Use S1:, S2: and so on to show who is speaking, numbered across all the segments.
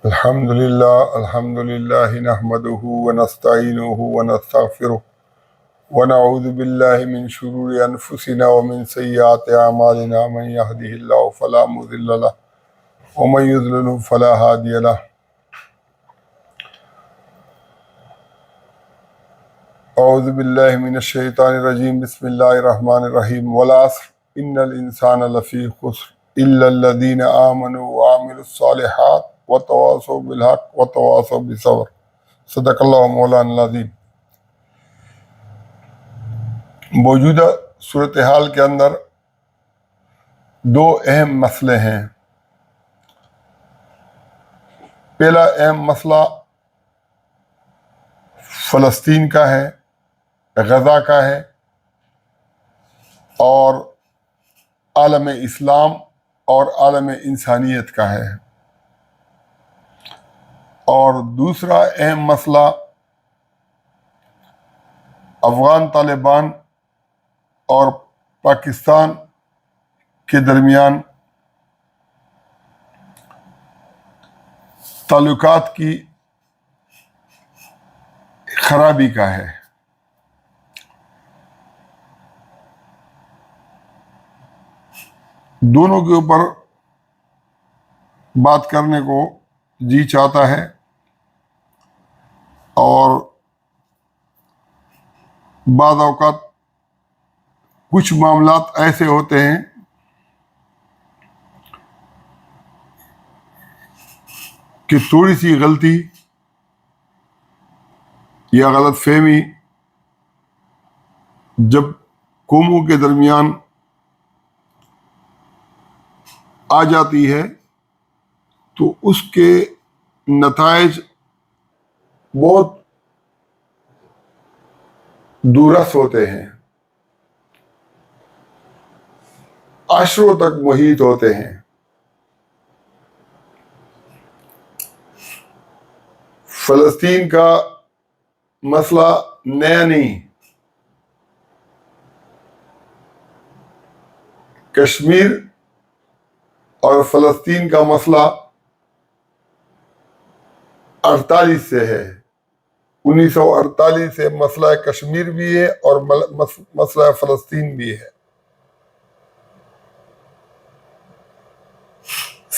S1: الحمد للہ نحمده ونستعینه ونستغفره ونعوذ باللہ من شرور انفسنا ومن سیئات اعمالنا من يهده الله فلا مضل له ومن يضلل فلا هادی له اعوذ باللہ من الشیطان الرجیم بسم اللہ الرحمن الرحیم والعصر ان الانسان لفی خسر الا الذین آمنوا وعملوا الصالحات وتواصوا بالحق وتواصوا بالصبر صدق اللہ مولانا العظیم۔ موجودہ صورتحال کے اندر دو اہم مسئلے ہیں۔ پہلا اہم مسئلہ فلسطین کا ہے، غزہ کا ہے، اور عالم اسلام اور عالم انسانیت کا ہے، اور دوسرا اہم مسئلہ افغان طالبان اور پاکستان کے درمیان تعلقات کی خرابی کا ہے۔ دونوں کے اوپر بات کرنے کو جی چاہتا ہے، اور بعض اوقات کچھ معاملات ایسے ہوتے ہیں کہ تھوڑی سی غلطی یا غلط فہمی جب قوموں کے درمیان آ جاتی ہے تو اس کے نتائج بہت دورس ہوتے ہیں، عشروں تک محیط ہوتے ہیں۔ فلسطین کا مسئلہ نیا نہیں، کشمیر اور فلسطین کا مسئلہ 48 سے ہے۔ 1948 سے مسئلہ کشمیر بھی ہے اور مسئلہ فلسطین بھی ہے۔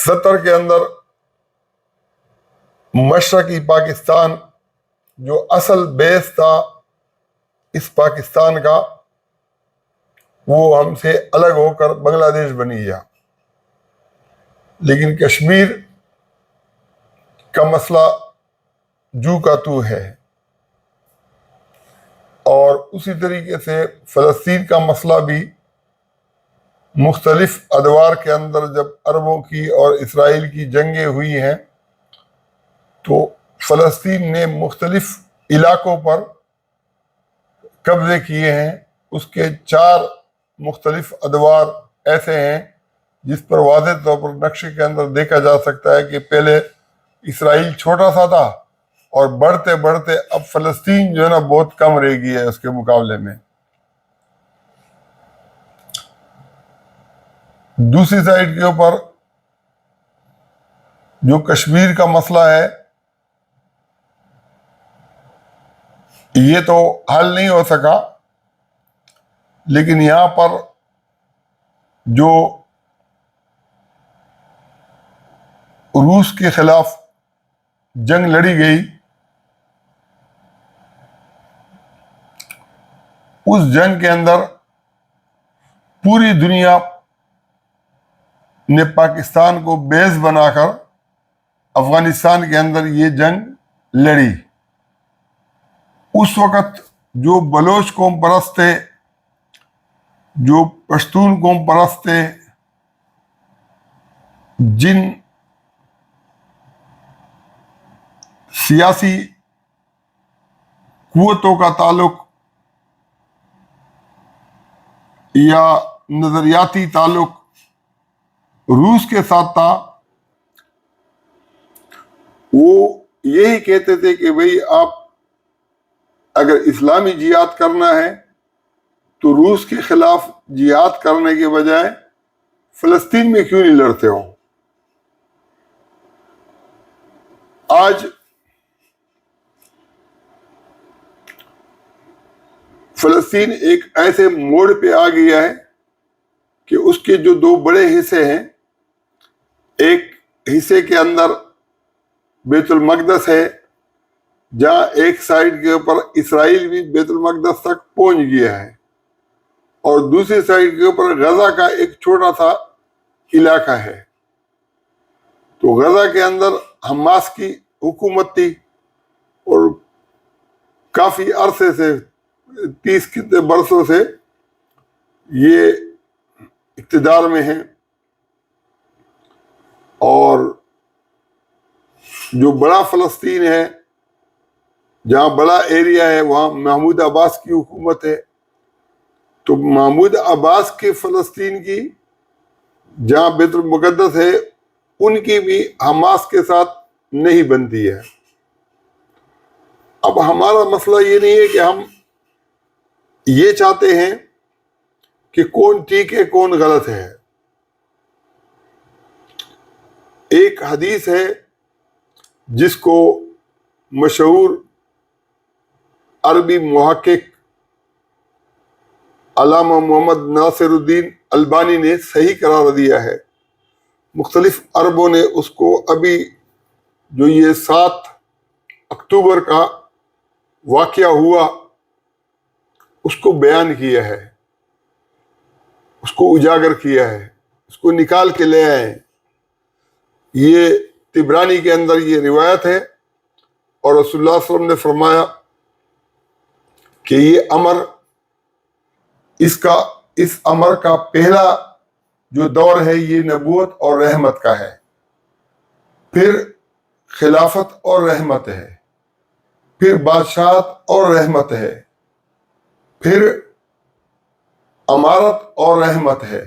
S1: 70 کے اندر مشرقی پاکستان جو اصل بیس تھا اس پاکستان کا، وہ ہم سے الگ ہو کر بنگلہ دیش بنی گیا، لیکن کشمیر کا مسئلہ جو کا تو ہے، اور اسی طریقے سے فلسطین کا مسئلہ بھی مختلف ادوار کے اندر جب عربوں کی اور اسرائیل کی جنگیں ہوئی ہیں تو فلسطین نے مختلف علاقوں پر قبضے کیے ہیں۔ اس کے 4 مختلف ادوار ایسے ہیں جس پر واضح طور پر نقشے کے اندر دیکھا جا سکتا ہے کہ پہلے اسرائیل چھوٹا سا تھا اور بڑھتے بڑھتے اب فلسطین جو ہے نا بہت کم رہ گئی ہے اس کے مقابلے میں۔ دوسری سائڈ کے اوپر جو کشمیر کا مسئلہ ہے، یہ تو حل نہیں ہو سکا، لیکن یہاں پر جو روس کے خلاف جنگ لڑی گئی، اس جنگ کے اندر پوری دنیا نے پاکستان کو بیس بنا کر افغانستان کے اندر یہ جنگ لڑی۔ اس وقت جو بلوچ قوم پرست تھے، جو پشتون قوم پرست تھے، جن سیاسی قوتوں کا تعلق یا نظریاتی تعلق روس کے ساتھ تھا، وہ یہی کہتے تھے کہ بھئی آپ اگر اسلامی جہاد کرنا ہے تو روس کے خلاف جہاد کرنے کے بجائے فلسطین میں کیوں نہیں لڑتے ہو؟ آج فلسطین ایک ایسے موڑ پہ آ گیا ہے کہ اس کے جو دو بڑے حصے ہیں، ایک حصے کے اندر بیت المقدس ہے، جہاں ایک سائڈ کے اوپر اسرائیل بھی بیت المقدس تک پہنچ گیا ہے، اور دوسری سائڈ کے اوپر غزہ کا ایک چھوٹا سا علاقہ ہے۔ تو غزہ کے اندر حماس کی حکومت تھی، اور کافی عرصے سے 30 کتنے برسوں سے یہ اقتدار میں ہیں، اور جو بڑا فلسطین ہے، جہاں بڑا ایریا ہے، وہاں محمود عباس کی حکومت ہے۔ تو محمود عباس کے فلسطین کی جہاں بیت المقدس ہے، ان کی بھی حماس کے ساتھ نہیں بنتی ہے۔ اب ہمارا مسئلہ یہ نہیں ہے کہ ہم یہ چاہتے ہیں کہ کون ٹھیک ہے کون غلط ہے۔ ایک حدیث ہے جس کو مشہور عربی محقق علامہ محمد ناصر الدین البانی نے صحیح قرار دیا ہے۔ مختلف عربوں نے اس کو ابھی جو یہ 7 اکتوبر کا واقعہ ہوا اس کو بیان کیا ہے، اس کو اجاگر کیا ہے، اس کو نکال کے لے آئے۔ یہ طبرانی کے اندر یہ روایت ہے، اور رسول اللہ صلی اللہ علیہ وسلم نے فرمایا کہ یہ امر اس امر کا پہلا جو دور ہے یہ نبوت اور رحمت کا ہے، پھر خلافت اور رحمت ہے، پھر بادشاہت اور رحمت ہے، پھر امارت اور رحمت ہے۔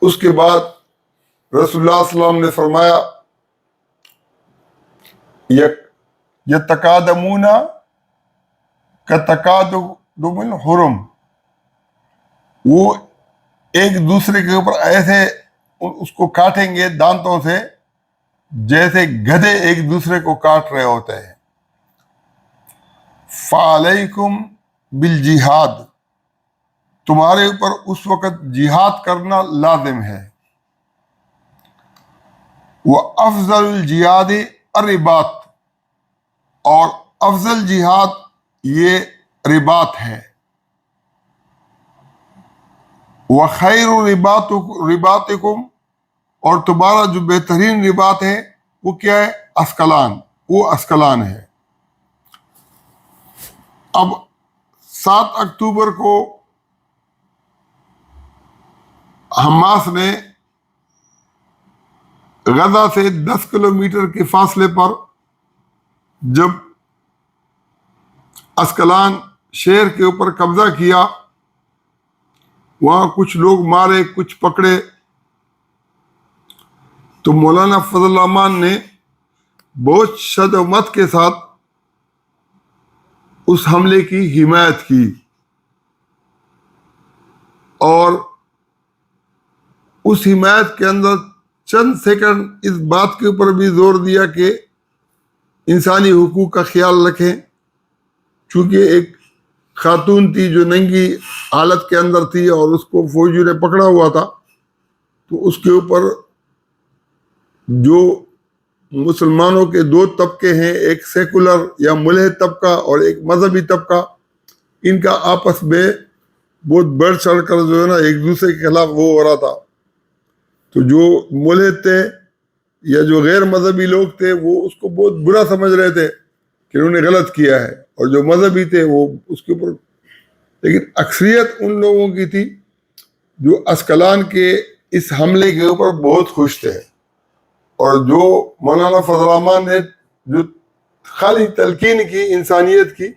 S1: اس کے بعد رسول اللہ صلی اللہ علیہ وسلم نے فرمایا یتقادمون کتقادم الحرم، وہ ایک دوسرے کے اوپر ایسے اس کو کاٹیں گے دانتوں سے جیسے گدھے ایک دوسرے کو کاٹ رہے ہوتے ہیں۔ فَعَلَيْكُمْ بِالْجِهَادِ، تمہارے اوپر اس وقت جہاد کرنا لازم ہے۔ وَأَفْضَلُ الْجِهَادِ الرِّبَاط، اور افضل جہاد یہ رباط ہے۔ وَخَيْرُ رِبَاطِكُمْ، اور تمہارا جو بہترین رباط ہے وہ کیا ہے؟ اسکلان، وہ اسکلان ہے۔ اب 7 اکتوبر کو حماس نے غزہ سے 10 کلومیٹر کے فاصلے پر جب اسکلان شہر کے اوپر قبضہ کیا، وہاں کچھ لوگ مارے، کچھ پکڑے، تو مولانا فضل الرحمان نے بہت شد و مت کے ساتھ اس حملے کی حمایت کی، اور اس حمایت کے اندر چند سیکنڈ اس بات کے اوپر بھی زور دیا کہ انسانی حقوق کا خیال رکھیں، چونکہ ایک خاتون تھی جو ننگی حالت کے اندر تھی اور اس کو فوجیوں نے پکڑا ہوا تھا، تو اس کے اوپر جو مسلمانوں کے 2 طبقے ہیں، ایک سیکولر یا ملحد طبقہ اور ایک مذہبی طبقہ، ان کا آپس میں بہت بڑھ چڑھ کر جو ہے نا ایک دوسرے کے خلاف وہ ہو رہا تھا۔ تو جو ملحد تھے یا جو غیر مذہبی لوگ تھے وہ اس کو بہت برا سمجھ رہے تھے کہ انہوں نے غلط کیا ہے، اور جو مذہبی تھے وہ اس کے اوپر، لیکن اکثریت ان لوگوں کی تھی جو اسکلان کے اس حملے کے اوپر بہت خوش تھے، اور جو مولانا فضل الرحمان نے جو خالی تلقین کی انسانیت کی،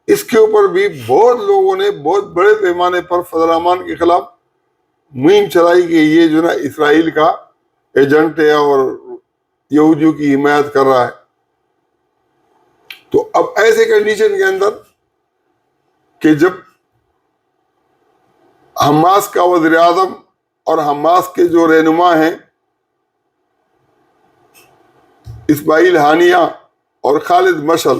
S1: اس کے اوپر بھی بہت لوگوں نے بہت بڑے پیمانے پر فضل الرحمان کے خلاف مہم چلائی کہ یہ جو نا اسرائیل کا ایجنٹ ہے اور یہودیوں کی حمایت کر رہا ہے۔ تو اب ایسے کنڈیشن کے اندر کہ جب حماس کا وزیر اعظم اور حماس کے جو رہنما ہیں اسماعیل ہانیہ اور خالد مشعل،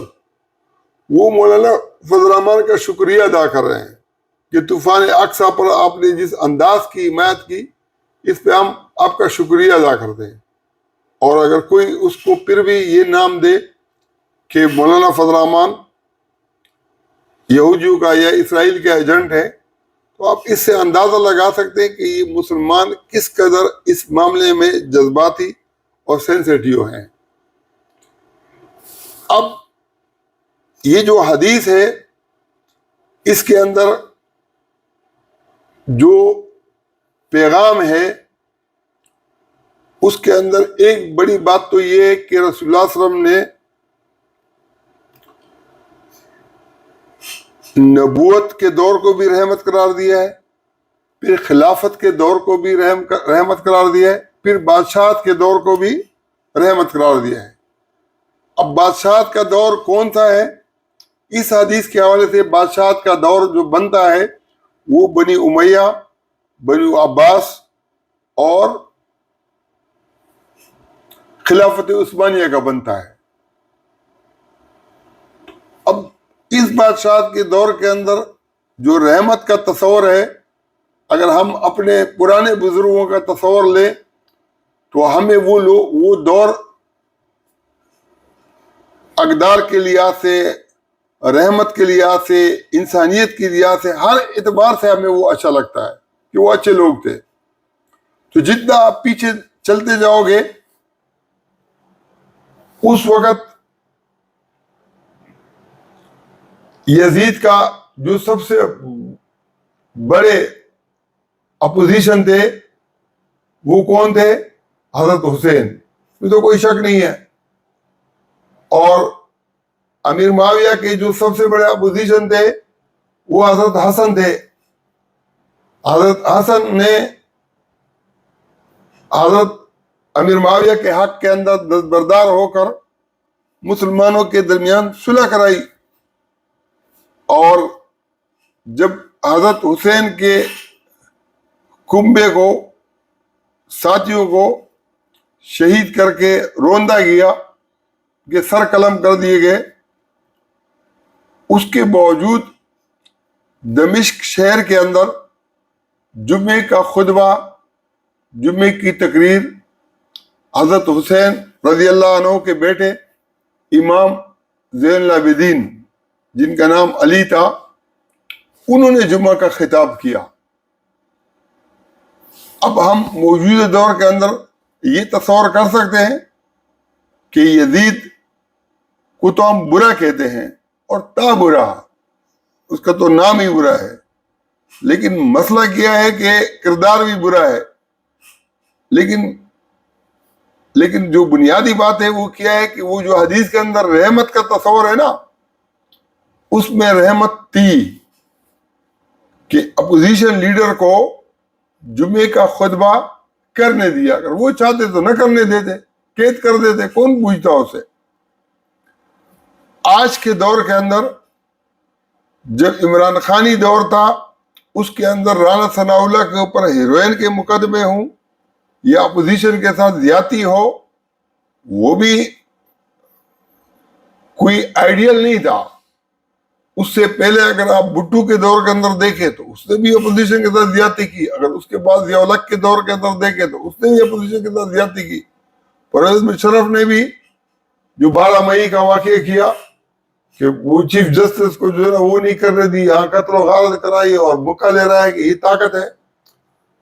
S1: وہ مولانا فضل الرحمان کا شکریہ ادا کر رہے ہیں کہ طوفان اقصیٰ پر آپ نے جس انداز کی حمایت کی، اس پہ ہم آپ کا شکریہ ادا کرتے ہیں۔ اور اگر کوئی اس کو پھر بھی یہ نام دے کہ مولانا فضل الرحمان یہودیوں کا یا اسرائیل کا ایجنٹ ہے، تو آپ اس سے اندازہ لگا سکتے ہیں کہ یہ مسلمان کس قدر اس معاملے میں جذباتی اور سینسیٹیو ہیں۔ اب یہ جو حدیث ہے، اس کے اندر جو پیغام ہے، اس کے اندر ایک بڑی بات تو یہ ہے کہ رسول اللہ صلی اللہ علیہ وسلم نے نبوت کے دور کو بھی رحمت قرار دیا ہے، پھر خلافت کے دور کو بھی رحمت قرار دیا ہے، پھر بادشاہت کے دور کو بھی رحمت قرار دیا ہے۔ اب بادشاہت کا دور کون سا ہے؟ اس حدیث کے حوالے سے بادشاہت کا دور جو بنتا ہے وہ بنی امیہ، بنی عباس اور خلافت عثمانیہ کا بنتا ہے۔ اب اس بادشاہت کے دور کے اندر جو رحمت کا تصور ہے، اگر ہم اپنے پرانے بزرگوں کا تصور لیں تو ہمیں وہ دور اقدار کے لحاظ سے، رحمت کے لحاظ سے، انسانیت کے لحاظ سے، ہر اعتبار سے ہمیں وہ اچھا لگتا ہے کہ وہ اچھے لوگ تھے۔ تو جتنا آپ پیچھے چلتے جاؤ گے، اس وقت یزید کا جو سب سے بڑے اپوزیشن تھے وہ کون تھے؟ حضرت حسین، میں تو کوئی شک نہیں ہے۔ اور امیر معاویہ کے جو سب سے بڑے اپوزیشن تھے وہ حضرت حسن تھے۔ حضرت حسن نے حضرت امیر معاویہ کے حق کے اندر دستبردار ہو کر مسلمانوں کے درمیان صلح کرائی، اور جب حضرت حسین کے کنبے کو، ساتھیوں کو شہید کر کے روندا گیا کہ سر قلم کر دیے گئے، اس کے باوجود دمشق شہر کے اندر جمعے کا خطبہ، جمعے کی تقریر حضرت حسین رضی اللہ عنہ کے بیٹے امام زین العابدین، جن کا نام علی تھا، انہوں نے جمعہ کا خطاب کیا۔ اب ہم موجودہ دور کے اندر یہ تصور کر سکتے ہیں کہ یزید کو تو ہم برا کہتے ہیں، اور تا برا، اس کا تو نام ہی برا ہے، لیکن مسئلہ کیا ہے کہ کردار بھی برا ہے۔ لیکن جو بنیادی بات ہے وہ کیا ہے کہ وہ جو حدیث کے اندر رحمت کا تصور ہے نا، اس میں رحمت تھی کہ اپوزیشن لیڈر کو جمعے کا خطبہ کرنے دیا، اگر وہ چاہتے تو نہ کرنے دیتے، قید کر دیتے، کون پوچھتا اسے۔ آج کے دور کے اندر جب عمران خانی دور تھا، اس کے اندر رانا ثناء اللہ کے اوپر ہیروئن کے مقدمے ہوں یا اپوزیشن کے ساتھ زیادتی ہو، وہ بھی کوئی آئیڈیل نہیں تھا۔ اس سے پہلے اگر آپ بھٹو کے دور کے اندر دیکھیں تو اس نے بھی اپوزیشن کے ساتھ زیادتی کی، اگر اس کے بعد ضیاء الحق کے دور کے اندر دیکھیں تو اس نے بھی اپوزیشن کے ساتھ زیادتی کی۔ پرویز مشرف نے بھی جو 12 مئی کا واقعہ کیا کہ وہ چیف جسٹس کو جو ہے نا وہ نہیں کرنے دی، یہاں قتل و غارت کرائی اور موقع لے رہا ہے کہ یہ طاقت ہے،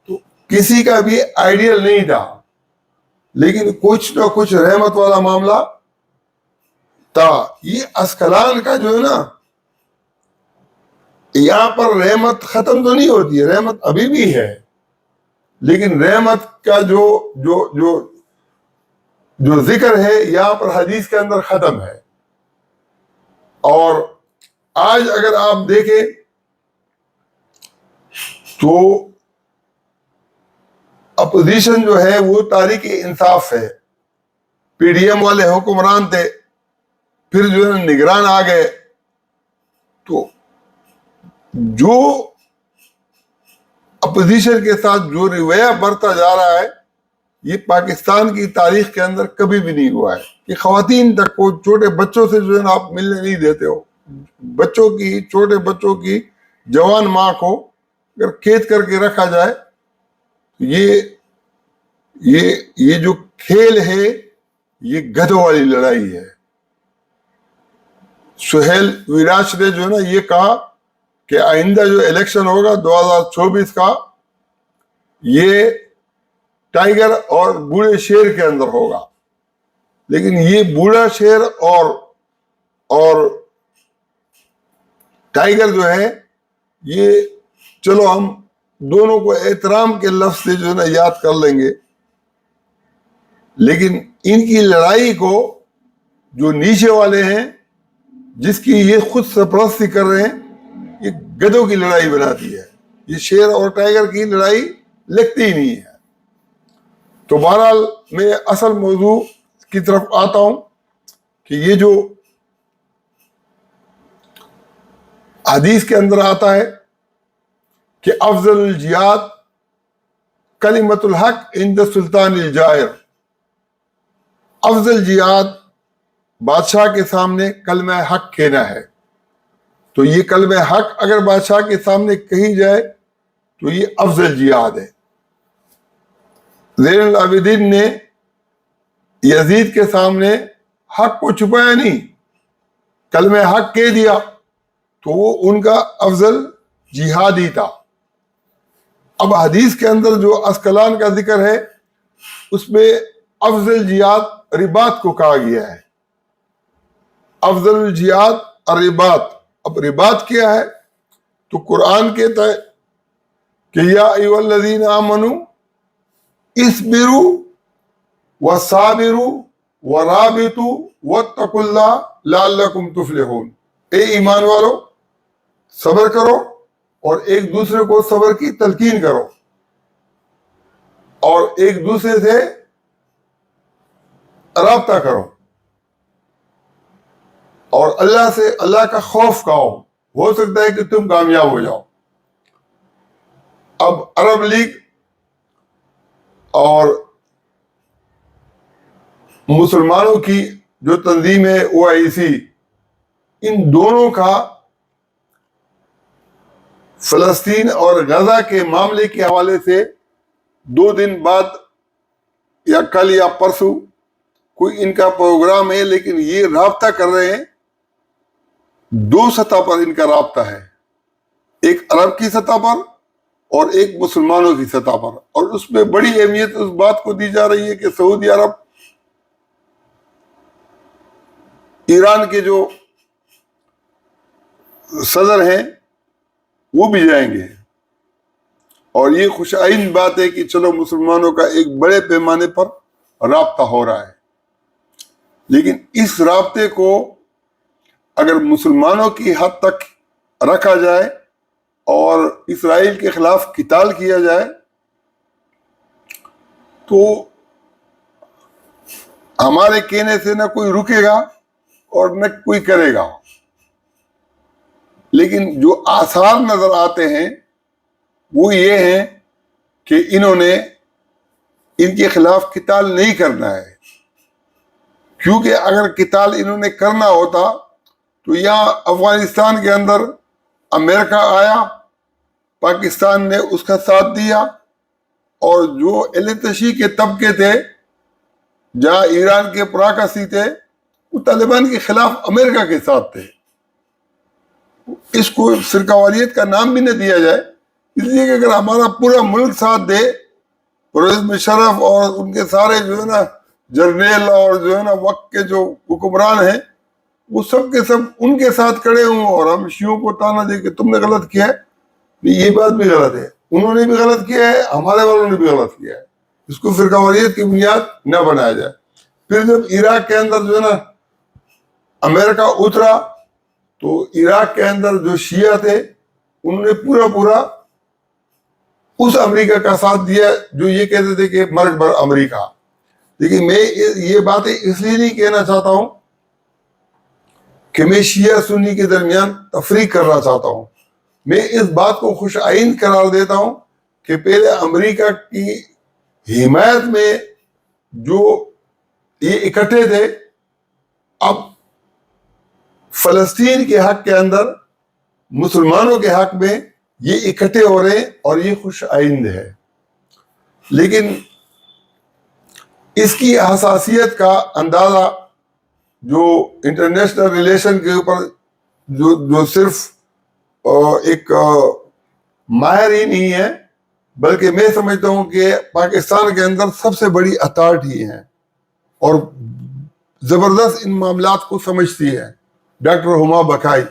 S1: تو کسی کا بھی آئیڈیل نہیں تھا، لیکن کچھ نہ کچھ رحمت والا معاملہ تھا۔ یہ اسکلان کا جو ہے نا، یہاں پر رحمت ختم تو نہیں ہوتی ہے، رحمت ابھی بھی ہے، لیکن رحمت کا جو ذکر ہے یہاں پر حدیث کے اندر ختم ہے۔ اور آج اگر آپ دیکھیں تو اپوزیشن جو ہے وہ تحریک انصاف ہے، پی ڈی ایم والے حکمران تھے، پھر جو ہے نگران آ گئے، تو جو اپوزیشن کے ساتھ جو رویہ برتا جا رہا ہے یہ پاکستان کی تاریخ کے اندر کبھی بھی نہیں ہوا ہے کہ خواتین تک کو چھوٹے بچوں سے جو ہے نا آپ ملنے نہیں دیتے ہو. بچوں کی، چھوٹے بچوں کی جوان ماں کو اگر قید کر کے رکھا جائے تو یہ جو کھیل ہے یہ گدھوں والی لڑائی ہے. سہیل ویراج نے جو ہے نا یہ کہا کہ آئندہ جو الیکشن ہوگا 2024 کا، یہ ٹائیگر اور بوڑھے شیر کے اندر ہوگا. لیکن یہ بوڑھا شیر اور ٹائیگر جو ہے یہ چلو ہم دونوں کو احترام کے لفظ سے جو ہے نا یاد کر لیں گے، لیکن ان کی لڑائی کو جو نیچے والے ہیں جس کی یہ خود سرپرستی کر رہے ہیں، یہ گدھوں کی لڑائی بناتی ہے. یہ شیر اور ٹائیگر کی لڑائی لگتی ہی نہیں ہے. تو بہرحال میں اصل موضوع کی طرف آتا ہوں کہ یہ جو حدیث کے اندر آتا ہے کہ افضل الجہاد کلمۃ الحق عند سلطان الجائر، افضل جہاد بادشاہ کے سامنے کلمہ حق کہنا ہے. تو یہ کلمہ حق اگر بادشاہ کے سامنے کہی جائے تو یہ افضل جہاد ہے. زین العابدین نے یزید کے سامنے حق کو چھپایا نہیں، کلمہ حق کہہ دیا تو وہ ان کا افضل جہاد ہی تھا. اب حدیث کے اندر جو اسکلان کا ذکر ہے اس میں افضل جہاد رباط کو کہا گیا ہے. افضل الجہاد الرباط. اب رباط کیا ہے؟ تو قرآن کہتا ہے کہ یا ایھا الذین آمنوا اصبروا وصابروا ورابطوا واتقوا اللہ لعلکم تفلحون. اے ایمان والو، صبر کرو اور ایک دوسرے کو صبر کی تلقین کرو اور ایک دوسرے سے رابطہ کرو اور اللہ کا خوف کھاؤ، ہو سکتا ہے کہ تم کامیاب ہو جاؤ. اب عرب لیگ اور مسلمانوں کی جو تنظیم ہے OIC، ان دونوں کا فلسطین اور غزہ کے معاملے کے حوالے سے 2 دن بعد یا کل یا پرسوں کوئی ان کا پروگرام ہے، لیکن یہ رابطہ کر رہے ہیں. 2 سطح پر ان کا رابطہ ہے، ایک عرب کی سطح پر اور ایک مسلمانوں کی سطح پر. اور اس میں بڑی اہمیت اس بات کو دی جا رہی ہے کہ سعودی عرب، ایران کے جو صدر ہیں وہ بھی جائیں گے. اور یہ خوش آئند بات ہے کہ چلو مسلمانوں کا ایک بڑے پیمانے پر رابطہ ہو رہا ہے. لیکن اس رابطے کو اگر مسلمانوں کی حد تک رکھا جائے اور اسرائیل کے خلاف قتال کیا جائے تو ہمارے کہنے سے نہ کوئی رکے گا اور نہ کوئی کرے گا. لیکن جو آثار نظر آتے ہیں وہ یہ ہیں کہ انہوں نے ان کے خلاف قتال نہیں کرنا ہے، کیونکہ اگر قتال انہوں نے کرنا ہوتا تو یہاں افغانستان کے اندر امریکہ آیا، پاکستان نے اس کا ساتھ دیا، اور جو التشی کے طبقے تھے جہاں ایران کے پراکسی تھے وہ طالبان کے خلاف امریکہ کے ساتھ تھے. اس کو فرقہ واریت کا نام بھی نہ دیا جائے، اس لیے کہ اگر ہمارا پورا ملک ساتھ دے، پرویز مشرف اور ان کے سارے جو ہے نا جرنیل اور جو ہے نا وقت کے جو حکمران ہیں وہ سب کے سب ان کے ساتھ کھڑے ہوں اور ہم شیعوں کو تانا دے کہ تم نے غلط کیا ہے، یہ بات بھی غلط ہے. انہوں نے بھی غلط کیا ہے، ہمارے والوں نے بھی غلط کیا ہے. اس کو فرقہ واریت کی بنیاد نہ بنایا جائے. پھر جب عراق کے اندر جو ہے نا امریکہ اترا تو عراق کے اندر جو شیعہ تھے انہوں نے پورا اس امریکہ کا ساتھ دیا جو یہ کہتے تھے کہ مرگ بر امریکہ. لیکن میں یہ باتیں اس لیے نہیں کہنا چاہتا ہوں کہ میں شیعہ سنی کے درمیان تفریق کرنا چاہتا ہوں. میں اس بات کو خوش آئند قرار دیتا ہوں کہ پہلے امریکہ کی حمایت میں جو یہ اکٹھے تھے اب فلسطین کے حق کے اندر مسلمانوں کے حق میں یہ اکٹھے ہو رہے ہیں اور یہ خوش آئند ہے. لیکن اس کی حساسیت کا اندازہ جو انٹرنیشنل ریلیشن کے اوپر جو صرف ایک ماہر ہی نہیں ہے بلکہ میں سمجھتا ہوں کہ پاکستان کے اندر سب سے بڑی اتھارٹی ہیں اور زبردست ان معاملات کو سمجھتی ہے، ڈاکٹر ہما بقائی.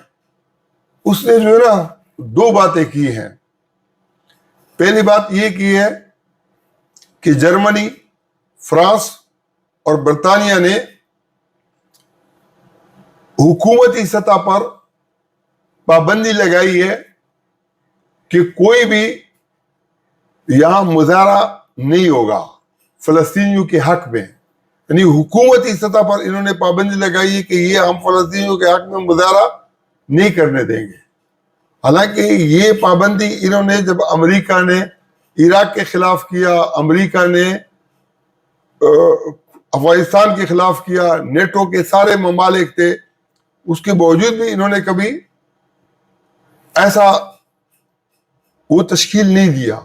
S1: اس نے جو ہے نا 2 باتیں کی ہیں. پہلی بات یہ کی ہے کہ جرمنی، فرانس اور برطانیہ نے حکومتی سطح پر پابندی لگائی ہے کہ کوئی بھی یہاں مظاہرہ نہیں ہوگا فلسطینیوں کے حق میں. یعنی حکومتی سطح پر انہوں نے پابندی لگائی ہے کہ یہ ہم فلسطینیوں کے حق میں مظاہرہ نہیں کرنے دیں گے. حالانکہ یہ پابندی انہوں نے جب امریکہ نے عراق کے خلاف کیا، امریکہ نے افغانستان کے خلاف کیا، نیٹو کے سارے ممالک تھے، اس کے باوجود بھی انہوں نے کبھی ایسا وہ تشکیل نہیں دیا.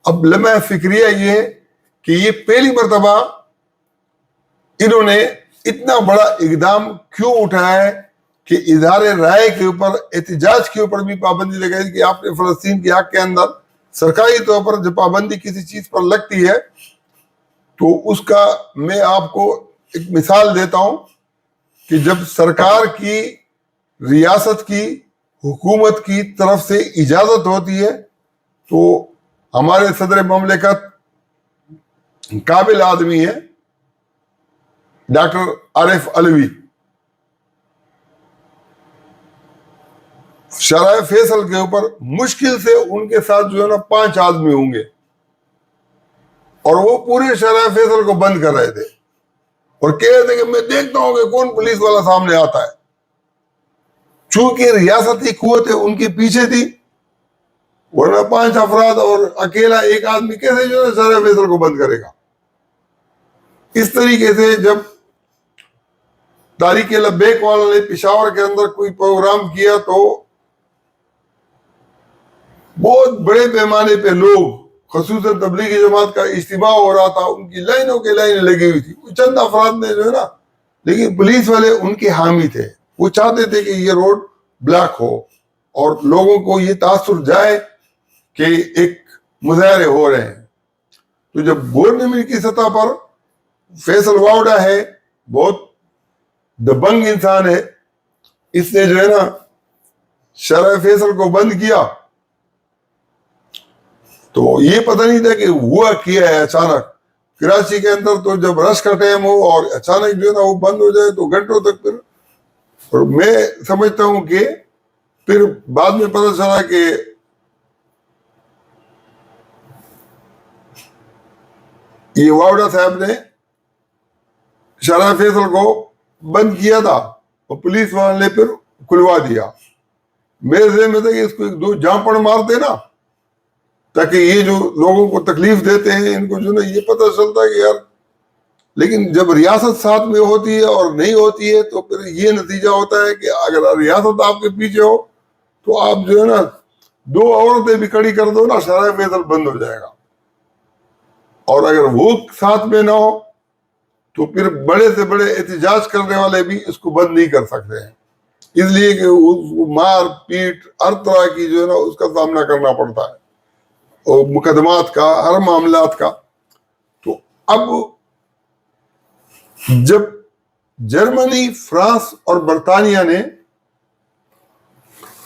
S1: اب لمحہ فکریہ یہ ہے کہ یہ پہلی مرتبہ انہوں نے اتنا بڑا اقدام کیوں اٹھایا ہے کہ اظہار رائے کے اوپر، احتجاج کے اوپر بھی پابندی لگائی کہ آپ نے فلسطین کے حق کے اندر سرکاری طور پر جب پابندی کسی چیز پر لگتی ہے تو اس کا میں آپ کو ایک مثال دیتا ہوں کہ جب سرکار کی، ریاست کی، حکومت کی طرف سے اجازت ہوتی ہے تو ہمارے صدر مملکت قابل آدمی ہے ڈاکٹر عارف علوی، شرح فیصل کے اوپر مشکل سے ان کے ساتھ جو ہے نا 5 آدمی ہوں گے اور وہ پورے شرح فیصل کو بند کر رہے تھے اور کہہ رہے تھے کہ میں دیکھتا ہوں کہ کون پولیس والا سامنے آتا ہے. چونکہ ریاستی قوتیں ان کے پیچھے تھی، ورنہ 5 افراد اور اکیلا ایک آدمی کیسے جو ہے شرح فیصل کو بند کرے گا. اس طریقے سے جب تحریک لبیک والوں نے پشاور کے اندر کوئی پروگرام کیا تو بہت بڑے پیمانے پہ لوگ، خصوصاً تبلیغی جماعت کا اجتماع ہو رہا تھا، ان کی لائنوں کے لائنیں لگی ہوئی تھی. چند افراد نے جو ہے نا، لیکن پولیس والے ان کے حامی تھے، وہ چاہتے تھے کہ یہ روڈ بلاک ہو اور لوگوں کو یہ تاثر جائے کہ ایک مظاہرے ہو رہے ہیں. تو جب گورنمنٹ کی سطح پر فیصل واوڈا ہے، بہت دبنگ انسان ہے، اس نے جو ہے نا شرح فیصل کو بند کیا تو یہ پتہ نہیں تھا کہ ہوا کیا ہے. اچانک کراچی کے اندر تو جب رش کا ٹائم ہو اور اچانک جو ہے نا وہ بند ہو جائے تو گھنٹوں تک پھر، اور میں سمجھتا ہوں کہ پھر بعد میں پتہ چلا کہ یہ واوڈا صاحب نے شرح فیصل کو بند کیا تھا اور پولیس والوں نے پھر کھلوا دیا. میرے ذہن میں تھا کہ اس کو 1-2 جھانپڑ مارتے نا تاکہ یہ جو لوگوں کو تکلیف دیتے ہیں ان کو جو نا یہ پتہ چلتا ہے کہ یار. لیکن جب ریاست ساتھ میں ہوتی ہے اور نہیں ہوتی ہے تو پھر یہ نتیجہ ہوتا ہے کہ اگر ریاست آپ کے پیچھے ہو تو آپ جو ہے نا 2 عورتیں بھی کھڑی کر دو نا، شرح فیصل بند ہو جائے گا. اور اگر وہ ساتھ میں نہ ہو تو پھر بڑے سے بڑے احتجاج کرنے والے بھی اس کو بند نہیں کر سکتے ہیں، اس لیے کہ مار پیٹ ہر طرح کی جو ہے نا اس کا سامنا کرنا پڑتا ہے، اور مقدمات کا، ہر معاملات کا. تو اب جب جرمنی، فرانس اور برطانیہ نے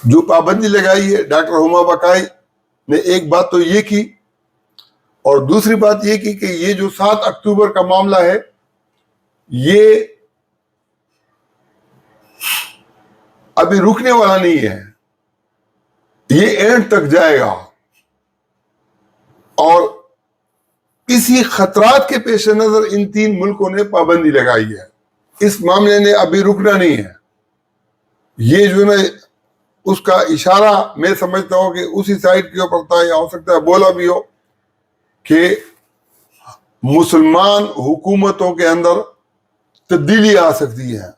S1: جو پابندی لگائی ہے، ڈاکٹر ہما بقائی نے ایک بات تو یہ کی اور دوسری بات یہ کی کہ یہ جو 7 اکتوبر کا معاملہ ہے یہ ابھی رکنے والا نہیں ہے، یہ اینڈ تک جائے گا. اور اسی خطرات کے پیش نظر ان 3 ملکوں نے پابندی لگائی ہے. اس معاملے نے ابھی رکنا نہیں ہے. یہ جو ہے اس کا اشارہ میں سمجھتا ہوں کہ اسی سائٹ کے اوپر تھا، یا ہو سکتا ہے بولا بھی ہو کہ مسلمان حکومتوں کے اندر تبدیلی آ سکتی ہے.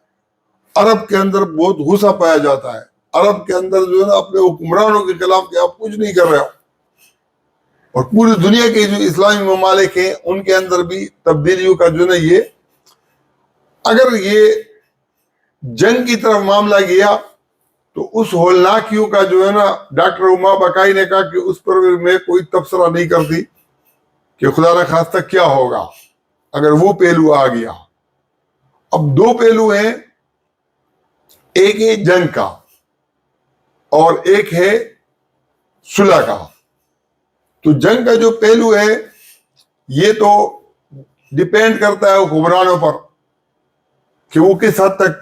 S1: عرب کے اندر بہت غصہ پایا جاتا ہے. عرب کے اندر جو ہے نا اپنے حکمرانوں کے خلاف کہ آپ کچھ نہیں کر رہے ہو. اور پوری دنیا کے جو اسلامی ممالک ہیں ان کے اندر بھی تبدیلیوں کا جو ہے نا یہ اگر یہ جنگ کی طرف معاملہ گیا تو اس ہولناکیوں کا جو ہے نا ڈاکٹر اما بقائی نے کہا کہ اس پر میں کوئی تبصرہ نہیں کرتی کہ خدا نہ خواستہ کیا ہوگا اگر وہ پہلو آ گیا. اب دو پہلو ہیں, ایک ہے جنگ کا اور ایک ہے صلح کا. تو جنگ کا جو پہلو ہے یہ تو ڈیپینڈ کرتا ہے حکمرانوں پر کہ وہ کس حد تک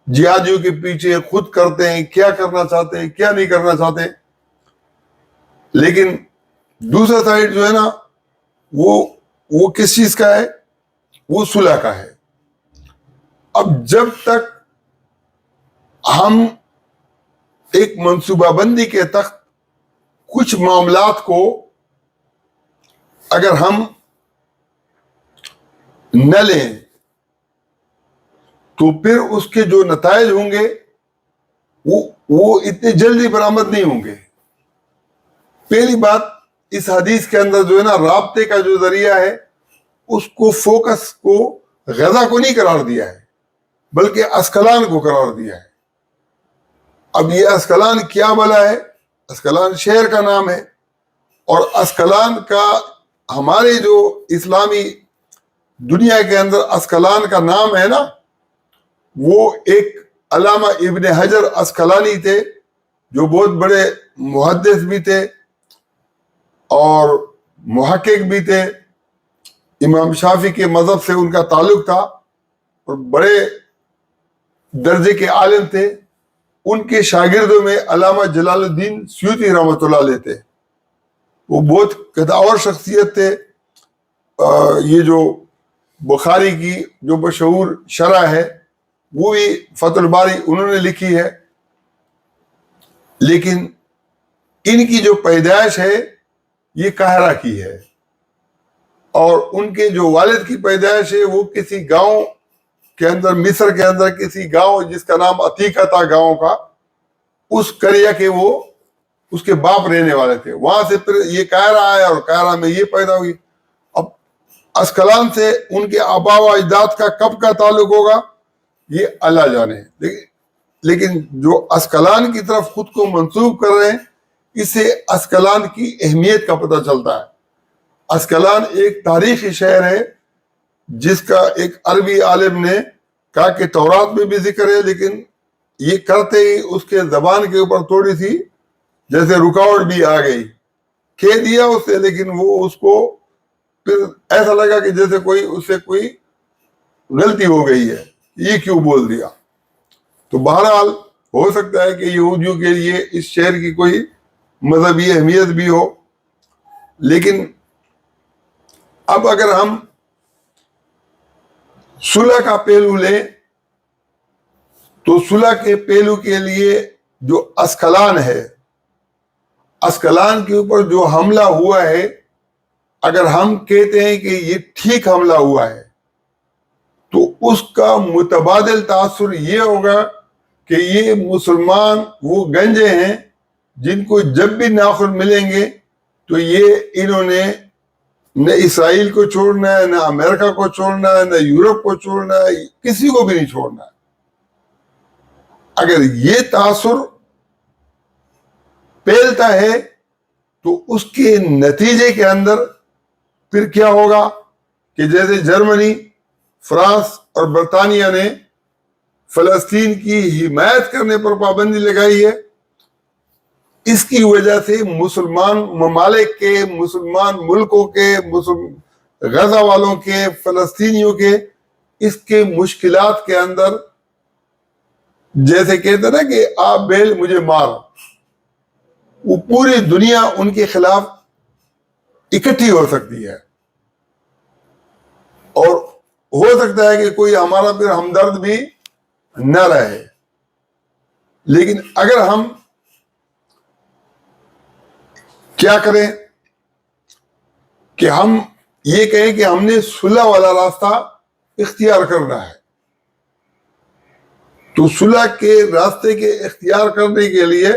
S1: جہادیوں کے پیچھے خود کرتے ہیں, کیا کرنا چاہتے ہیں, کیا نہیں کرنا چاہتے. لیکن دوسرا سائڈ جو ہے نا وہ کس چیز کا ہے, وہ صلح کا ہے. اب جب تک ہم ایک منصوبہ بندی کے تحت کچھ معاملات کو اگر ہم نہ لیں تو پھر اس کے جو نتائج ہوں گے وہ اتنے جلدی برآمد نہیں ہوں گے. پہلی بات, اس حدیث کے اندر جو ہے نا رابطے کا جو ذریعہ ہے اس کو فوکس کو غزہ کو نہیں قرار دیا ہے بلکہ اسکلان کو قرار دیا ہے. اب یہ اسکلان کیا بلا ہے؟ اسکلان شہر کا نام ہے, اور اسکلان کا ہمارے جو اسلامی دنیا کے اندر اسکلان کا نام ہے نا, وہ ایک علامہ ابن حجر اسکلانی تھے جو بہت بڑے محدث بھی تھے اور محقق بھی تھے. امام شافعی کے مذہب سے ان کا تعلق تھا اور بڑے درجے کے عالم تھے. ان کے شاگردوں میں علامہ جلال الدین سیوطی رحمۃ اللہ علیہ تھے. وہ بہت قداور شخصیت تھے. یہ جو بخاری کی جو مشہور شرح ہے وہ بھی فتح الباری انہوں نے لکھی ہے. لیکن ان کی جو پیدائش ہے یہ قاہرہ کی ہے, اور ان کے جو والد کی پیدائش ہے وہ کسی گاؤں کے اندر, مصر کے اندر کسی گاؤں جس کا نام عتیقہ تھا گاؤں کا, اس قریہ کے وہ اس کے باپ رہنے والے تھے. وہاں سے پھر یہ قاہرہ آیا اور قاہرہ میں یہ پیدا ہوئی. اب اسکلان سے ان کے آبا و اجداد کا کب کا تعلق ہوگا یہ اللہ جانے. لیکن جو اسکلان کی طرف خود کو منسوب کر رہے ہیں اس سے اسکلان کی اہمیت کا پتہ چلتا ہے. اسکلان ایک تاریخی شہر ہے جس کا ایک عربی عالم نے کہا کہ تورات میں بھی ذکر ہے, لیکن یہ کرتے ہی اس کے زبان کے اوپر تھوڑی سی جیسے رکاوٹ بھی آ گئی. کہہ دیا اس سے, لیکن وہ اس کو پھر ایسا لگا کہ جیسے اس سے کوئی غلطی ہو گئی ہے, یہ کیوں بول دیا. تو بہرحال ہو سکتا ہے کہ یہودیوں کے لیے اس شہر کی کوئی مذہبی اہمیت بھی ہو. لیکن اب اگر ہم صلح کا پہلو لیں تو صلح کے پہلو کے لیے جو اسکلان ہے, اسکلان کے اوپر جو حملہ ہوا ہے, اگر ہم کہتے ہیں کہ یہ ٹھیک حملہ ہوا ہے تو اس کا متبادل تاثر یہ ہوگا کہ یہ مسلمان وہ گنجے ہیں جن کو جب بھی ناخن ملیں گے تو یہ انہوں نے نہ اسرائیل کو چھوڑنا ہے, نہ امریکہ کو چھوڑنا ہے, نہ یورپ کو چھوڑنا ہے, کسی کو بھی نہیں چھوڑنا ہے. اگر یہ تاثر پھیلتا ہے تو اس کے نتیجے کے اندر پھر کیا ہوگا کہ جیسے جرمنی, فرانس اور برطانیہ نے فلسطین کی حمایت کرنے پر پابندی لگائی ہے, اس کی وجہ سے مسلمان ممالک کے, مسلمان ملکوں کے, غزہ والوں کے, فلسطینیوں کے اس کے مشکلات کے اندر جیسے کہتے نا کہ آپ بیل مجھے مار, وہ پوری دنیا ان کے خلاف اکٹھی ہو سکتی ہے. اور ہو سکتا ہے کہ کوئی ہمارا پھر ہمدرد بھی نہ رہے. لیکن اگر ہم کیا کریں کہ ہم یہ کہیں کہ ہم نے صلح والا راستہ اختیار کرنا ہے، تو صلح کے راستے کے اختیار کرنے کے لیے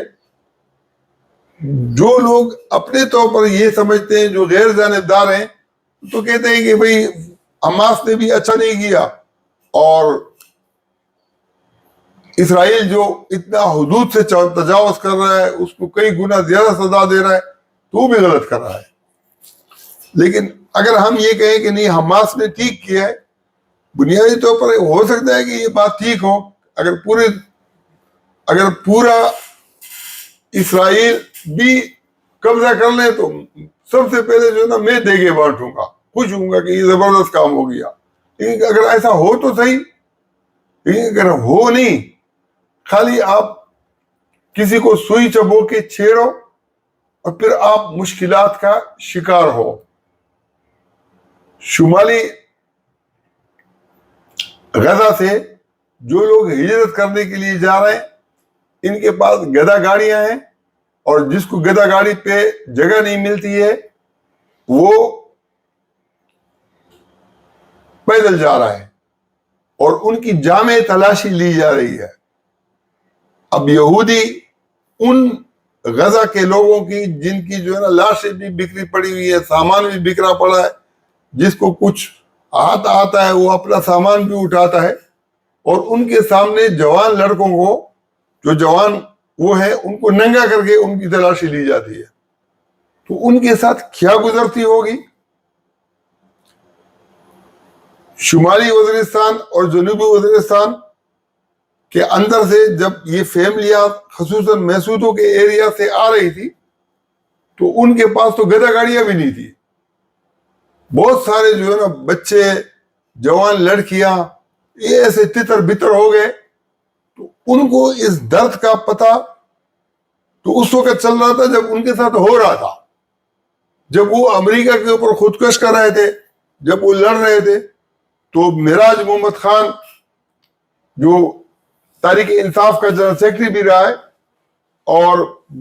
S1: جو لوگ اپنے طور پر یہ سمجھتے ہیں، جو غیر جانبدار ہیں، تو کہتے ہیں کہ بھئی حماس نے بھی اچھا نہیں کیا، اور اسرائیل جو اتنا حدود سے تجاوز کر رہا ہے، اس کو کئی گنا زیادہ سزا دے رہا ہے، تو وہ بھی غلط کر رہا ہے۔ لیکن اگر ہم یہ کہیں کہ نہیں حماس نے ٹھیک کیا ہے، بنیادی طور پر ہو سکتا ہے کہ یہ بات ٹھیک ہو، اگر پورا اسرائیل بھی قبضہ کر لیں تو سب سے پہلے جو ہے نا میں دیگے بانٹوں گا، خوش ہوں گا کہ یہ زبردست کام ہو گیا۔ لیکن اگر ایسا ہو تو صحیح، لیکن اگر ہو نہیں، خالی آپ کسی کو سوئی چبو کے چھیڑو اور پھر آپ مشکلات کا شکار ہو۔ شمالی غزہ سے جو لوگ ہجرت کرنے کے لیے جا رہے ہیں، ان کے پاس گدا گاڑیاں ہیں، اور جس کو گدا گاڑی پہ جگہ نہیں ملتی ہے وہ پیدل جا رہا ہے، اور ان کی جامع تلاشی لی جا رہی ہے۔ اب یہودی ان غزہ کے لوگوں کی جن کی جو ہے نا لاشیں بھی بکھری پڑی ہوئی ہے، سامان بھی بکھرا پڑا ہے، جس کو کچھ آتا ہے وہ اپنا سامان بھی اٹھاتا ہے، اور ان کے سامنے جوان لڑکوں کو، جو جوان وہ ہیں، ان کو ننگا کر کے ان کی تلاشی لی جاتی ہے، تو ان کے ساتھ کیا گزرتی ہوگی؟ شمالی وزیرستان اور جنوبی وزیرستان کے اندر سے جب یہ فیملیاں خصوصاً محسودوں کے ایریا سے آ رہی تھی، تو ان کے پاس تو گدا گاڑیاں بھی نہیں تھی، بہت سارے جو ہے نا بچے، جوان لڑکیاں یہ ایسے تتر بتر ہو گئے۔ تو ان کو اس درد کا پتہ تو اس وقت چل رہا تھا جب ان کے ساتھ ہو رہا تھا، جب وہ امریکہ کے اوپر خودکش کر رہے تھے، جب وہ لڑ رہے تھے۔ تو معراج محمد خان جو تحریک انصاف کا جنرل سیکرٹری بھی رہا ہے، اور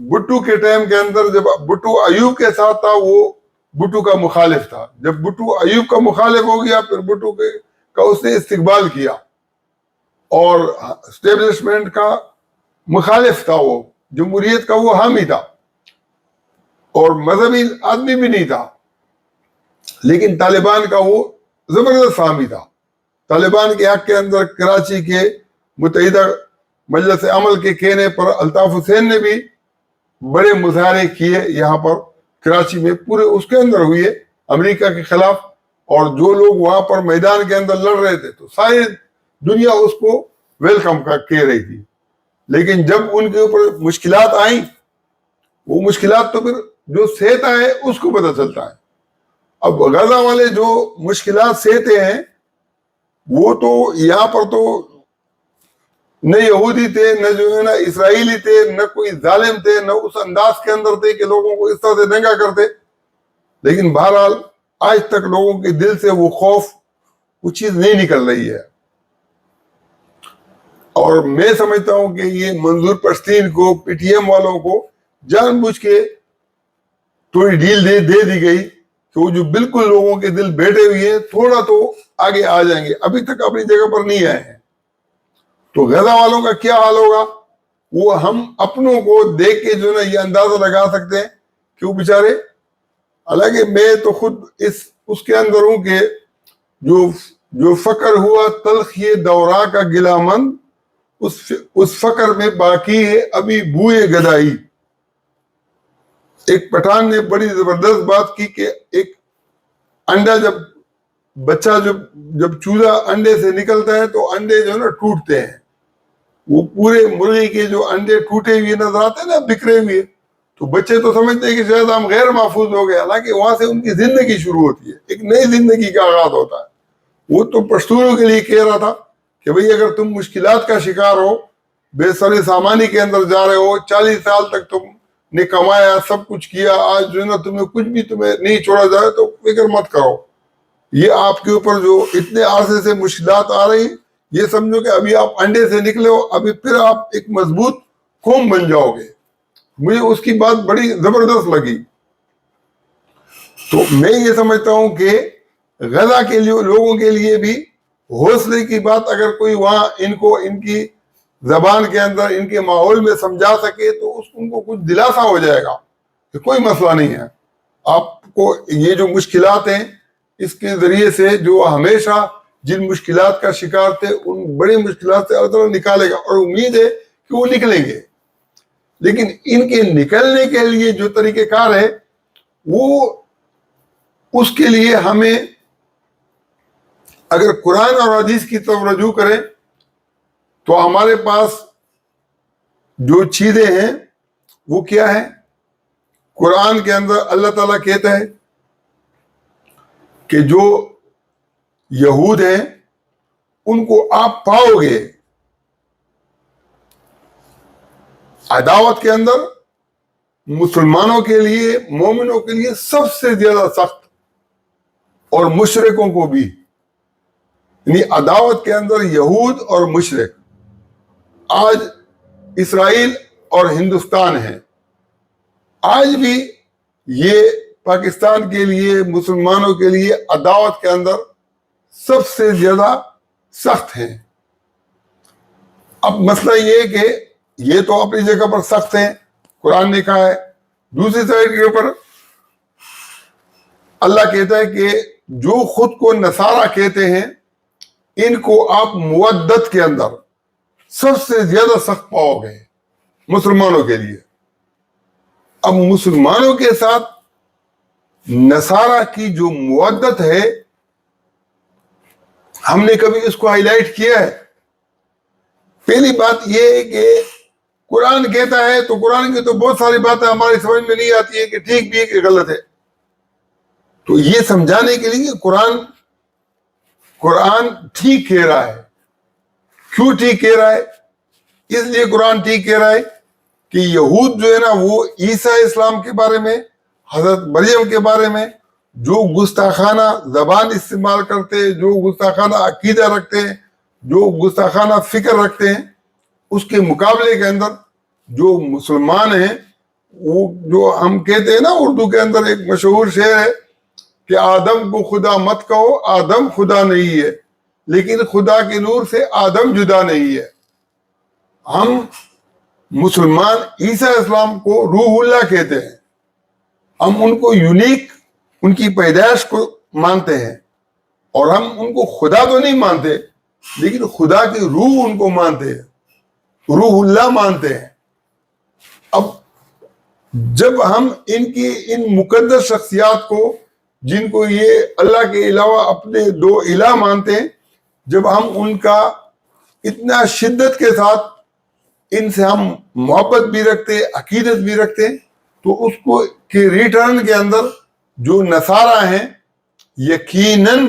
S1: بھٹو کے ٹائم کے اندر جب بھٹو ایوب کے ساتھ تھا، وہ بھٹو کا مخالف تھا۔ جب بھٹو ایوب کا مخالف ہو گیا، پھر بھٹو کا اس نے استقبال کیا، اور اسٹیبلشمنٹ کا مخالف تھا، وہ جمہوریت کا وہ حامی تھا، اور مذہبی آدمی بھی نہیں تھا، لیکن طالبان کا وہ زبردست حامی تھا۔ طالبان کے حق کے اندر کراچی کے متحدہ مجلس عمل کے کہنے پر الطاف حسین نے بھی بڑے مظاہرے کیے یہاں پر کراچی میں، پورے اس کے اندر ہوئے امریکہ کے خلاف، اور جو لوگ وہاں پر میدان کے اندر لڑ رہے تھے تو ساری دنیا اس کو ویلکم کہہ رہی تھی۔ لیکن جب ان کے اوپر مشکلات آئیں، وہ مشکلات تو پھر جو سہتا ہے اس کو پتہ چلتا ہے۔ اب غزہ والے جو مشکلات سہتے ہیں، وہ تو یہاں پر تو نہ یہودی تھے، نہ جو ہے نا اسرائیلی تھے، نہ کوئی ظالم تھے، نہ اس انداز کے اندر تھے کہ لوگوں کو اس طرح سے ننگا کرتے۔ لیکن بہرحال آج تک لوگوں کے دل سے وہ خوف، وہ چیز نہیں نکل رہی ہے۔ اور میں سمجھتا ہوں کہ یہ منظور پشتین کو، پی ٹی ایم والوں کو جان بوجھ کے تھوڑی ڈھیل دے دی گئی کہ وہ جو بالکل لوگوں کے دل بیٹھے ہوئے ہیں، تھوڑا تو آگے آ جائیں گے، ابھی تک اپنی جگہ پر نہیں آئے ہیں۔ تو غزہ والوں کا کیا حال ہوگا، وہ ہم اپنوں کو دیکھ کے جو ہے یہ اندازہ لگا سکتے ہیں کہ وہ بیچارے، حالانکہ میں تو خود اس کے اندر ہوں کہ جو فقر ہوا تلخ یہ دورا کا گلہ مند، اس فقر میں باقی ہے ابھی بوئے گدائی۔ ایک پٹھان نے بڑی زبردست بات کی کہ ایک انڈا بچہ جب چوزا انڈے سے نکلتا ہے تو انڈے جو ہے نا ٹوٹتے ہیں، وہ پورے مرغی کے جو انڈے ٹوٹے ہوئے نظر آتے ہیں نا، بکھرے ہوئے، تو بچے تو سمجھتے ہیں کہ شاید ہم غیر محفوظ ہو گئے، حالانکہ وہاں سے ان کی زندگی شروع ہوتی ہے، ایک نئی زندگی کا آغاز ہوتا ہے۔ وہ تو پشتونوں کے لیے کہہ رہا تھا کہ بھئی اگر تم مشکلات کا شکار ہو، بے سر سامانی کے اندر جا رہے ہو، 40 سال تک تم نے کمایا، سب کچھ کیا، آج جو ہے نا تمہیں کچھ بھی تمہیں نہیں چھوڑا جائے تو فکر مت کرو، یہ آپ کے اوپر جو اتنے عرصے سے مشکلات آ رہی، یہ سمجھو کہ ابھی آپ انڈے سے نکلے ہو، ابھی پھر آپ ایک مضبوط قوم بن جاؤ گے۔ مجھے اس کی بات بڑی زبردست لگی۔ تو میں یہ سمجھتا ہوں کہ غزہ کے لیے لوگوں کے لیے بھی حوصلے کی بات اگر کوئی وہاں ان کو ان کی زبان کے اندر ان کے ماحول میں سمجھا سکے تو ان کو کچھ دلاسا ہو جائے گا کہ کوئی مسئلہ نہیں ہے. آپ کو یہ جو مشکلات ہیں اس کے ذریعے سے جو ہمیشہ جن مشکلات کا شکار تھے ان بڑی مشکلات سے اللہ تعالیٰ نکالے گا، اور امید ہے کہ وہ نکلیں گے. لیکن ان کے نکلنے کے لیے جو طریقہ کار ہے وہ اس کے لیے ہمیں اگر قرآن اور حدیث کی طرف رجوع کریں تو ہمارے پاس جو چیزیں ہیں وہ کیا ہے؟ قرآن کے اندر اللہ تعالیٰ کہتا ہے کہ جو یہود ہیں ان کو آپ پاؤ گے عداوت کے اندر مسلمانوں کے لیے، مومنوں کے لیے سب سے زیادہ سخت، اور مشرکوں کو بھی. یعنی عداوت کے اندر یہود اور مشرک. آج اسرائیل اور ہندوستان ہے، آج بھی یہ پاکستان کے لیے، مسلمانوں کے لیے عداوت کے اندر سب سے زیادہ سخت ہیں. اب مسئلہ یہ ہے کہ یہ تو اپنی جگہ پر سخت ہیں، قرآن نے کہا ہے. دوسری سائڈ کے اوپر اللہ کہتا ہے کہ جو خود کو نصارہ کہتے ہیں ان کو آپ مودت کے اندر سب سے زیادہ سخت پاؤ گے مسلمانوں کے لیے. اب مسلمانوں کے ساتھ نصارہ کی جو مودت ہے ہم نے کبھی اس کو ہائی لائٹ کیا ہے؟ پہلی بات یہ ہے کہ قرآن کہتا ہے تو قرآن کی تو بہت ساری باتیں ہماری سمجھ میں نہیں آتی ہے کہ ٹھیک بھی ہے کہ غلط ہے. تو یہ سمجھانے کے لیے قرآن ٹھیک کہہ رہا ہے. کیوں ٹھیک کہہ رہا ہے؟ اس لیے قرآن ٹھیک کہہ رہا ہے کہ یہود جو ہے نا وہ عیسیٰ اسلام کے بارے میں، حضرت مریم کے بارے میں جو گستاخانہ زبان استعمال کرتے، جو گستاخانہ عقیدہ رکھتے ہیں، جو گستاخانہ فکر رکھتے ہیں، اس کے مقابلے کے اندر جو مسلمان ہیں، وہ جو ہم کہتے ہیں نا اردو کے اندر ایک مشہور شعر ہے کہ آدم کو خدا مت کہو، آدم خدا نہیں ہے، لیکن خدا کے نور سے آدم جدا نہیں ہے. ہم مسلمان عیسیٰ اسلام کو روح اللہ کہتے ہیں. ہم ان کو یونیک، ان کی پیدائش کو مانتے ہیں، اور ہم ان کو خدا تو نہیں مانتے لیکن خدا کی روح ان کو مانتے ہیں، روح اللہ مانتے ہیں. اب جب ہم ان کی ان مقدس شخصیات کو، جن کو یہ اللہ کے علاوہ اپنے دو الہ مانتے ہیں، جب ہم ان کا اتنا شدت کے ساتھ ان سے ہم محبت بھی رکھتے، عقیدت بھی رکھتے، تو اس کو کہ ریٹرن کے اندر جو نصارہ ہیں یقیناً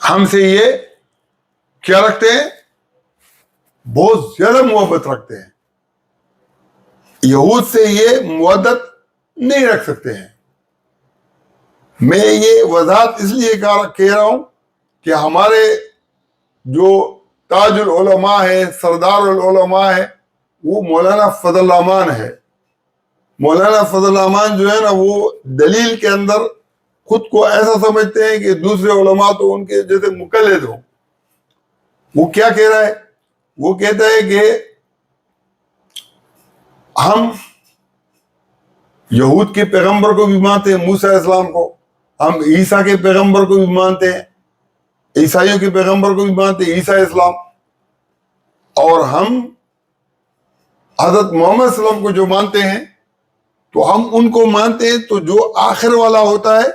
S1: ہم سے یہ کیا رکھتے ہیں؟ بہت زیادہ محبت رکھتے ہیں. یہود سے یہ مودت نہیں رکھ سکتے ہیں. میں یہ وضاحت اس لیے کہہ رہا ہوں کہ ہمارے جو تاج العلماء ہے، سردار العلماء ہے، وہ مولانا فضل الرحمان ہے. مولانا فضل الرحمان جو ہے نا وہ دلیل کے اندر خود کو ایسا سمجھتے ہیں کہ دوسرے علماء تو ان کے جیسے مقلد ہوں. وہ کیا کہہ رہا ہے؟ وہ کہتا ہے کہ ہم یہود کے پیغمبر کو بھی مانتے ہیں، موسیٰ اسلام کو. ہم عیسیٰ کے پیغمبر کو بھی مانتے ہیں، عیسائیوں کے پیغمبر کو بھی مانتے ہیں، عیسیٰ اسلام. اور ہم حضرت محمد صلی اللہ علیہ وسلم کو جو مانتے ہیں تو ہم ان کو مانتے ہیں تو جو آخر والا ہوتا ہے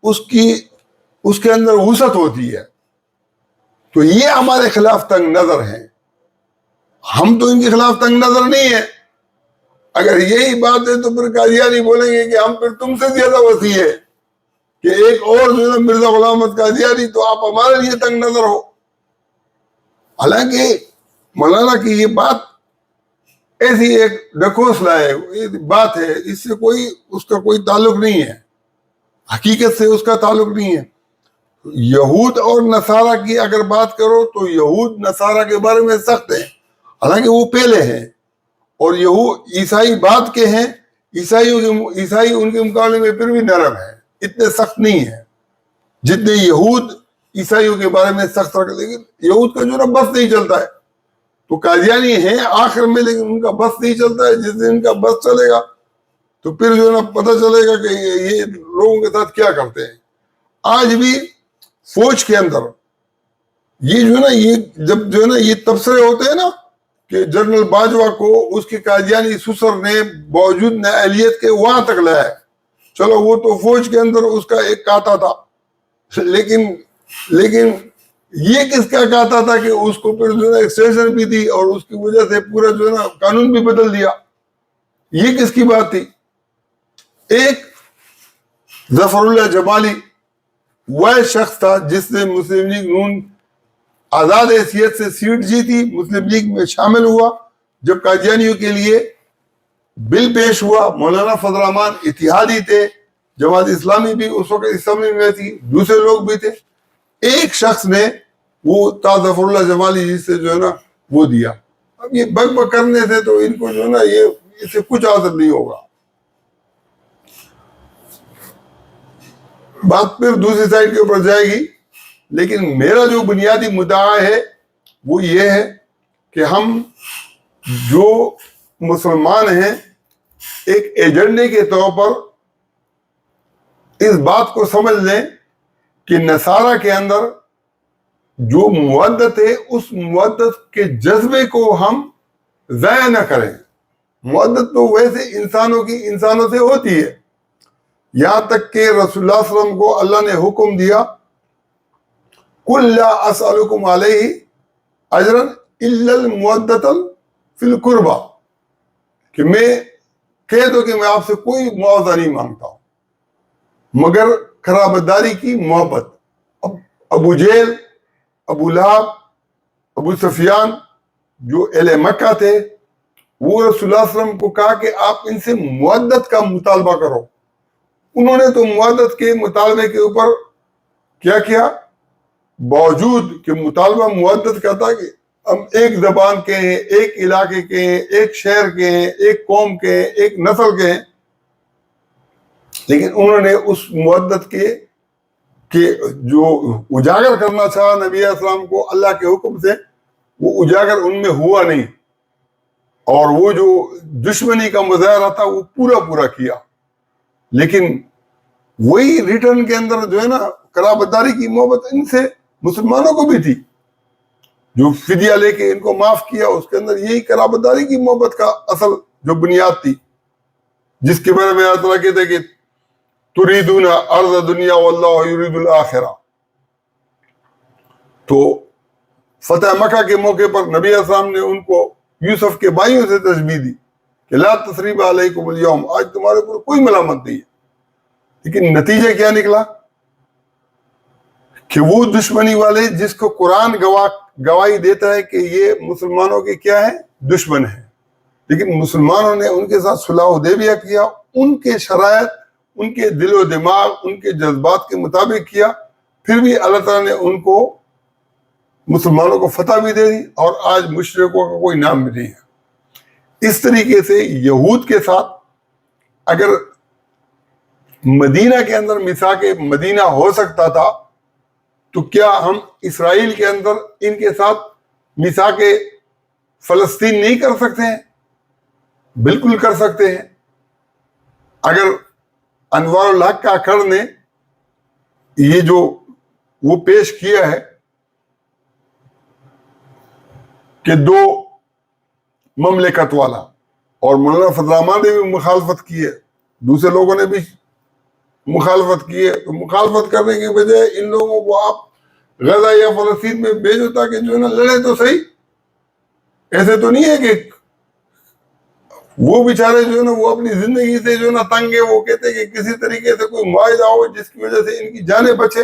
S1: اس کے اندر وسعت ہوتی ہے. تو یہ ہمارے خلاف تنگ نظر ہیں. ہم تو ان کے خلاف تنگ نظر نہیں ہیں. اگر یہی بات ہے تو پھر قادیانی بولیں گے کہ ہم پھر تم سے زیادہ وسیع ہے کہ ایک اور جو ہے مرزا غلام احمد قادیانی، تو آپ ہمارے لیے تنگ نظر ہو. حالانکہ مولانا کی یہ بات ایسی ایک ڈکوسلا ہے، بات ہے، اس سے اس کا کوئی تعلق نہیں ہے، حقیقت سے اس کا تعلق نہیں ہے. یہود اور نصارہ کی اگر بات کرو تو یہود نصارہ کے بارے میں سخت ہیں، حالانکہ وہ پہلے ہیں. اور یہود عیسائی بعد کے ہیں، عیسائی ان کے مقابلے میں پھر بھی نرم ہے. اتنے سخت نہیں ہیں جتنے یہود عیسائیوں کے بارے میں سخت رکھ. لیکن یہود کا جو نا بس نہیں چلتا ہے. تو قادیانی ہیں آخر میں لیکن ان کا بس نہیں چلتا ہے. جس دن ان کا بس چلے گا تو پھر جو ہے نا پتہ چلے گا کہ یہ لوگوں کے ساتھ کیا کرتے ہیں. آج بھی فوج کے اندر یہ جو ہے نا یہ جب جو ہے نا یہ تبصرے ہوتے ہیں نا کہ جنرل باجوہ کو اس کے قادیانی سسر نے باوجود نااہلیت کے وہاں تک لایا ہے. چلو وہ تو فوج کے اندر اس کا ایک کاتا تھا, لیکن یہ کس کا کہتا تھا کہ اس کو پھر جو ہے نا ایکسٹینشن بھی دی اور اس کی وجہ سے پورا جو ہے نا قانون بھی بدل دیا. یہ کس کی بات تھی؟ ایک ظفر اللہ جمالی وہ شخص تھا جس نے مسلم لیگ نون آزاد حیثیت سے سیٹ جیتی, مسلم لیگ میں شامل ہوا. جب قادیانیوں کے لیے بل پیش ہوا, مولانا فضل الرحمان اتحادی تھے, جماعت اسلامی بھی اس وقت اسمبلی میں تھی, دوسرے لوگ بھی تھے. ایک شخص نے وہ تا ظفر اللہ جمالی جس سے جو ہے نا وہ دیا. اب یہ بگ بگ کرنے سے تو ان کو جو ہے نا یہ اس سے کچھ حاصل نہیں ہوگا. بات پھر دوسری سائڈ کے اوپر جائے گی, لیکن میرا جو بنیادی مدعا ہے وہ یہ ہے کہ ہم جو مسلمان ہیں ایک ایجنڈے کے طور پر اس بات کو سمجھ لیں کہ نصارہ کے اندر جو مودت ہے اس مودت کے جذبے کو ہم ضائع نہ کریں. مودت تو ویسے انسانوں سے ہوتی ہے, یہاں تک کہ رسول اللہ صلی اللہ علیہ وسلم کو اللہ نے حکم دیا قُلْ لَا أَسْأَلُكُمْ عَلَيْهِ أَجْرًا إِلَّا الْمُوَدَّةَ فِي الْقُرْبَى, کہ میں کہہ دو کہ میں آپ سے کوئی معاوضہ نہیں مانگتا ہوں مگر قرابتداری کی محبت. اب ابو جہل, ابو لہب, ابو سفیان جو اہل مکہ تھے, وہ رسول اللہ صلی اللہ علیہ وسلم کو کہا کہ آپ ان سے مودت کا مطالبہ کرو. انہوں نے تو مودت کے مطالبے کے اوپر کیا کیا, باوجود کہ مطالبہ مودت کا تھا کہ ہم ایک زبان کے ہیں, ایک علاقے کے ہیں, ایک شہر کے ہیں, ایک قوم کے ہیں, ایک نسل کے ہیں, لیکن انہوں نے اس مودت کے جو اجاگر کرنا چاہا نبی علیہ السلام کو اللہ کے حکم سے, وہ اجاگر ان میں ہوا نہیں, اور وہ جو دشمنی کا مظاہرہ تھا وہ پورا کیا. لیکن وہی ریٹرن کے اندر جو ہے نا قرابتداری کی محبت ان سے مسلمانوں کو بھی تھی. جو فدیہ لے کے ان کو معاف کیا, اس کے اندر یہی قرابتداری کی محبت کا اصل جو بنیاد تھی, جس کے بارے میں اللہ تعالیٰ کہتے کہ تُرِيدُونَ عَرْضَ دُنْيَا وَاللَّهُ يُرِيدُ الْآخِرَةَ. تو فتح مکہ کے موقع پر نبی علیہ السلام نے ان کو یوسف کے بھائیوں سے تشبیہ دی کہ لا تثریب علیکم اليوم, آج تمہارے اوپر کوئی ملامت نہیں ہے. لیکن نتیجہ کیا نکلا کہ وہ دشمنی والے جس کو قرآن گواہی دیتا ہے کہ یہ مسلمانوں کے کیا ہے, دشمن ہیں, لیکن مسلمانوں نے ان کے ساتھ صلح حدیبیہ کیا, ان کے شرائط, ان کے دل و دماغ, ان کے جذبات کے مطابق کیا, پھر بھی اللہ تعالیٰ نے ان کو مسلمانوں کو فتح بھی دے دی, اور آج مشرکوں کا کوئی نام بھی نہیں ہے. اس طریقے سے یہود کے ساتھ اگر مدینہ کے اندر میثاق مدینہ ہو سکتا تھا, تو کیا ہم اسرائیل کے اندر ان کے ساتھ میثاق فلسطین نہیں کر سکتے ہیں؟ بالکل کر سکتے ہیں. اگر انوار الحق کاکڑ نے یہ جو وہ پیش کیا ہے کہ دو مملکت والا, اور مولانا فضل الرحمان نے بھی مخالفت کی ہے, دوسرے لوگوں نے بھی مخالفت کی ہے, تو مخالفت کرنے کی بجائے ان لوگوں کو آپ غزہ یا فلسطین میں بھیجو تاکہ جو ہے نا لڑے تو صحیح. ایسے تو نہیں ہے کہ وہ بیچارے جو ہے نا وہ اپنی زندگی سے جو ہے نا تنگ ہے, وہ کہتے ہیں کہ کسی طریقے سے کوئی معاہدہ ہو جس کی وجہ سے ان کی جانیں بچے.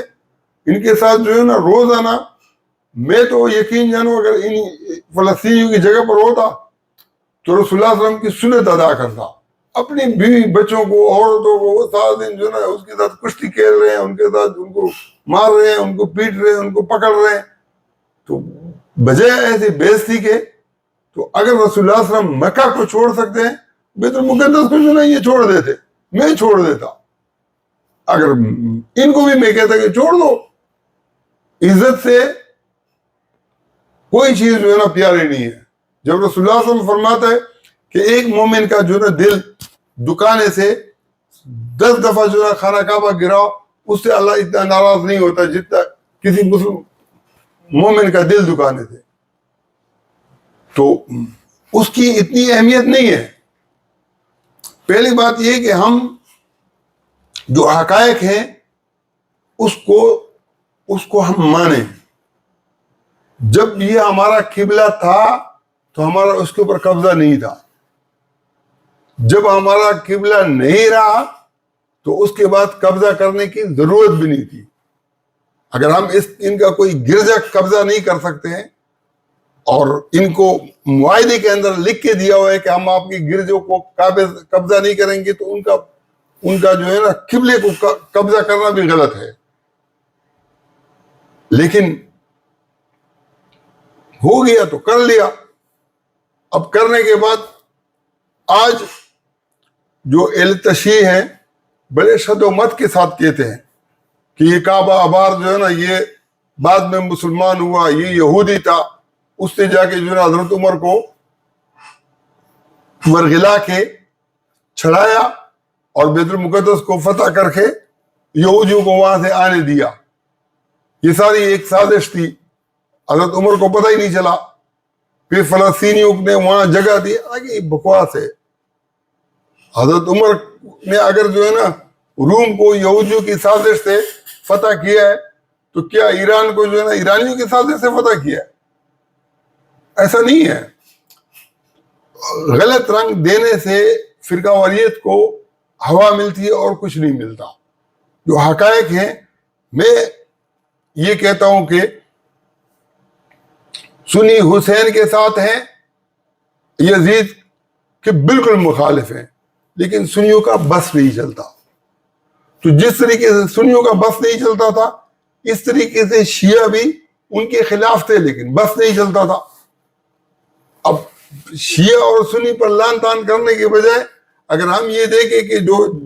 S1: ان کے ساتھ جو ہے نا روزانہ, میں تو یقین جانوں اگر ان فلسطینیوں کی جگہ پر ہوتا تو رسول اللہ صلی اللہ علیہ وسلم کی سنت ادا کرتا. اپنی بیوی بچوں کو, عورتوں کو, وہ سارا دن جو ہے نا اس کے ساتھ کشتی کھیل رہے ہیں, ان کے ساتھ ان کو مار رہے ہیں, ان کو پیٹ رہے ہیں, ان کو پکڑ رہے ہیں. تو بجائے ایسی بےعزتی کے, تو اگر رسول اللہ صلی اللہ علیہ وسلم مکہ کو چھوڑ سکتے ہیں, بیت المقدس کو جو ہے نا یہ چھوڑ دیتے, میں چھوڑ دیتا. اگر ان کو بھی میں کہتا کہ چھوڑ دو، عزت سے کوئی چیز جو ہے نا پیاری نہیں ہے. جب رسول اللہ صلی اللہ علیہ وسلم فرماتا ہے کہ ایک مومن کا جو ہے نا دل دکانے سے 10 دفعہ جو ہے نا خانہ کعبہ گراؤ، اس سے اللہ اتنا ناراض نہیں ہوتا جتنا کسی مسلم مومن کا دل دکانے سے. تو اس کی اتنی اہمیت نہیں ہے. پہلی بات یہ کہ ہم جو حقائق ہیں اس کو ہم مانیں. جب یہ ہمارا قبلہ تھا تو ہمارا اس کے اوپر قبضہ نہیں تھا. جب ہمارا قبلہ نہیں رہا تو اس کے بعد قبضہ کرنے کی ضرورت بھی نہیں تھی. اگر ہم ان کا کوئی گرجا قبضہ نہیں کر سکتے ہیں اور ان کو معاہدے کے اندر لکھ کے دیا ہوا ہے کہ ہم آپ کی گرجوں کو قبضہ نہیں کریں گے، تو ان کا جو ہے نا قبلے کو قبضہ کرنا بھی غلط ہے. لیکن ہو گیا تو کر لیا. اب کرنے کے بعد آج جو اہل تشیع ہیں بڑے شد و مت کے ساتھ کہتے ہیں کہ یہ کعبہ آبار جو ہے نا یہ بعد میں مسلمان ہوا، یہ یہودی تھا، اس نے جا کے جو ہے نا حضرت عمر کو ورغلا کے چھڑایا اور بیت المقدس کو فتح کر کے یہودیوں کو وہاں سے آنے دیا. یہ ساری ایک سازش تھی، حضرت عمر کو پتہ ہی نہیں چلا. پھر فلسطینیوں نے وہاں جگہ دی. آگے بکواس ہے. حضرت عمر نے اگر جو ہے نا روم کو یہودیوں کی سازش سے فتح کیا ہے تو کیا ایران کو جو ہے نا ایرانیوں کی سازش سے فتح کیا ہے؟ ایسا نہیں ہے. غلط رنگ دینے سے فرقہ واریت کو ہوا ملتی ہے اور کچھ نہیں ملتا. جو حقائق ہیں، میں یہ کہتا ہوں کہ سنی حسین کے ساتھ ہیں، یزید کے بالکل مخالف ہیں، لیکن سنیوں کا بس نہیں چلتا. تو جس طریقے سے سنیوں کا بس نہیں چلتا تھا، اس طریقے سے شیعہ بھی ان کے خلاف تھے لیکن بس نہیں چلتا تھا. اب شیعہ اور سنی پر لان تان کرنے کے بجائے اگر ہم یہ دیکھیں کہ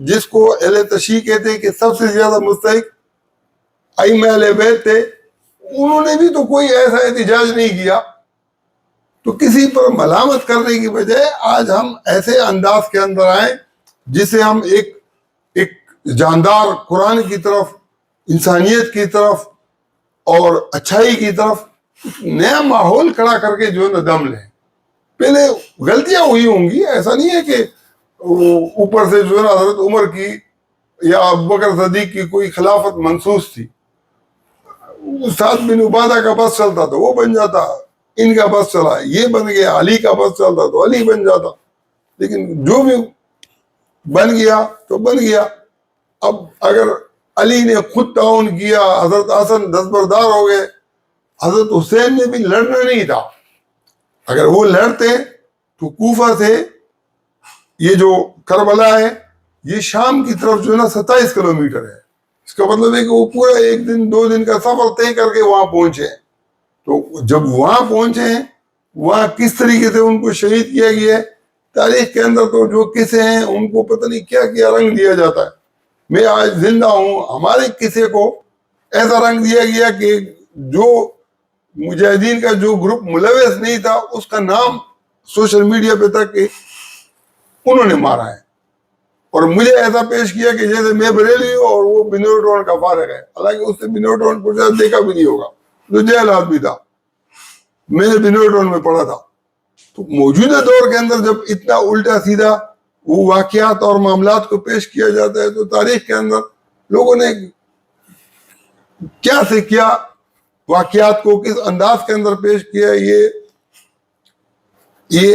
S1: جس کو اہل تشیع کہتے ہیں کہ سب سے زیادہ مستحق ائمہ اہل بیت تھے، انہوں نے بھی تو کوئی ایسا احتجاج نہیں کیا. تو کسی پر ملامت کرنے کی بجائے آج ہم ایسے انداز کے اندر آئیں جسے ہم ایک جاندار قرآن کی طرف، انسانیت کی طرف اور اچھائی کی طرف نیا ماحول کھڑا کر کے جو ہے نا دم لیں. پہلے غلطیاں ہوئی ہوں گی، ایسا نہیں ہے کہ اوپر سے جو ہے نا حضرت عمر کی یا ابوبکر صدیق کی کوئی خلافت منسوس تھی. سعد بن عبادہ کا بس چلتا تو وہ بن جاتا، ان کا بس چلا یہ بن گیا، علی کا بس چلتا تو علی بن جاتا. لیکن جو بھی بن گیا تو بن گیا. اب اگر علی نے خود تعاون کیا، حضرت حسن دستبردار ہو گئے، حضرت حسین نے بھی لڑنا نہیں تھا. اگر وہ لڑتے تو کوفہ سے یہ جو کربلا ہے یہ شام کی طرف جو ہے نا 27 کلومیٹر ہے. اس کا مطلب ہے کہ وہ پورا 1 دن 2 دن کا سفر طے کر کے وہاں پہنچے. تو جب وہاں پہنچے ہیں، وہاں کس طریقے سے ان کو شہید کیا گیا ہے، تاریخ کے اندر تو جو قصے ہیں ان کو پتہ نہیں کیا کیا رنگ دیا جاتا ہے. میں آج زندہ ہوں، ہمارے قصے کو ایسا رنگ دیا گیا کہ جو مجاہدین کا جو گروپ ملوث نہیں تھا اس کا نام سوشل میڈیا پہ تک کہ انہوں نے مارا ہے، اور مجھے ایسا پیش کیا کہ جیسے میں بریلوی ہوں اور وہ بنور ٹاؤن کا فارغ ہے. حالانکہ اس نے بنور ٹاؤن کو شاید دیکھا بھی نہیں ہوگا، جو جیل آدمی تھا. میں نے بنور ٹاؤن میں پڑھا تھا. تو موجودہ دور کے اندر جب اتنا الٹا سیدھا وہ واقعات اور معاملات کو پیش کیا جاتا ہے تو تاریخ کے اندر لوگوں نے کیا سے کیا واقعات کو کس انداز کے اندر پیش کیا، یہ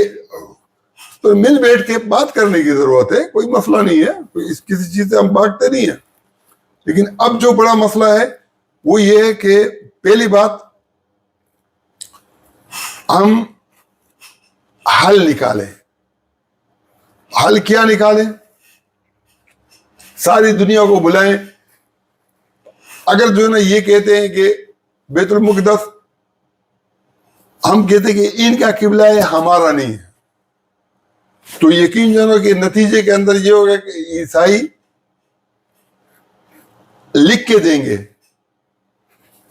S1: تو مل بیٹھ کے بات کرنے کی ضرورت ہے. کوئی مسئلہ نہیں ہے، کسی چیز سے ہم بھاگتے نہیں ہیں. لیکن اب جو بڑا مسئلہ ہے وہ یہ ہے کہ پہلی بات ہم حل نکالیں. حل کیا نکالیں؟ ساری دنیا کو بلائیں. اگر جو ہے نا یہ کہتے ہیں کہ بیت المقدس، ہم کہتے ہیں کہ ان کا قبلہ ہے ہمارا نہیں ہے، تو یقین جانو کہ نتیجے کے اندر یہ ہوگا کہ عیسائی لکھ کے دیں گے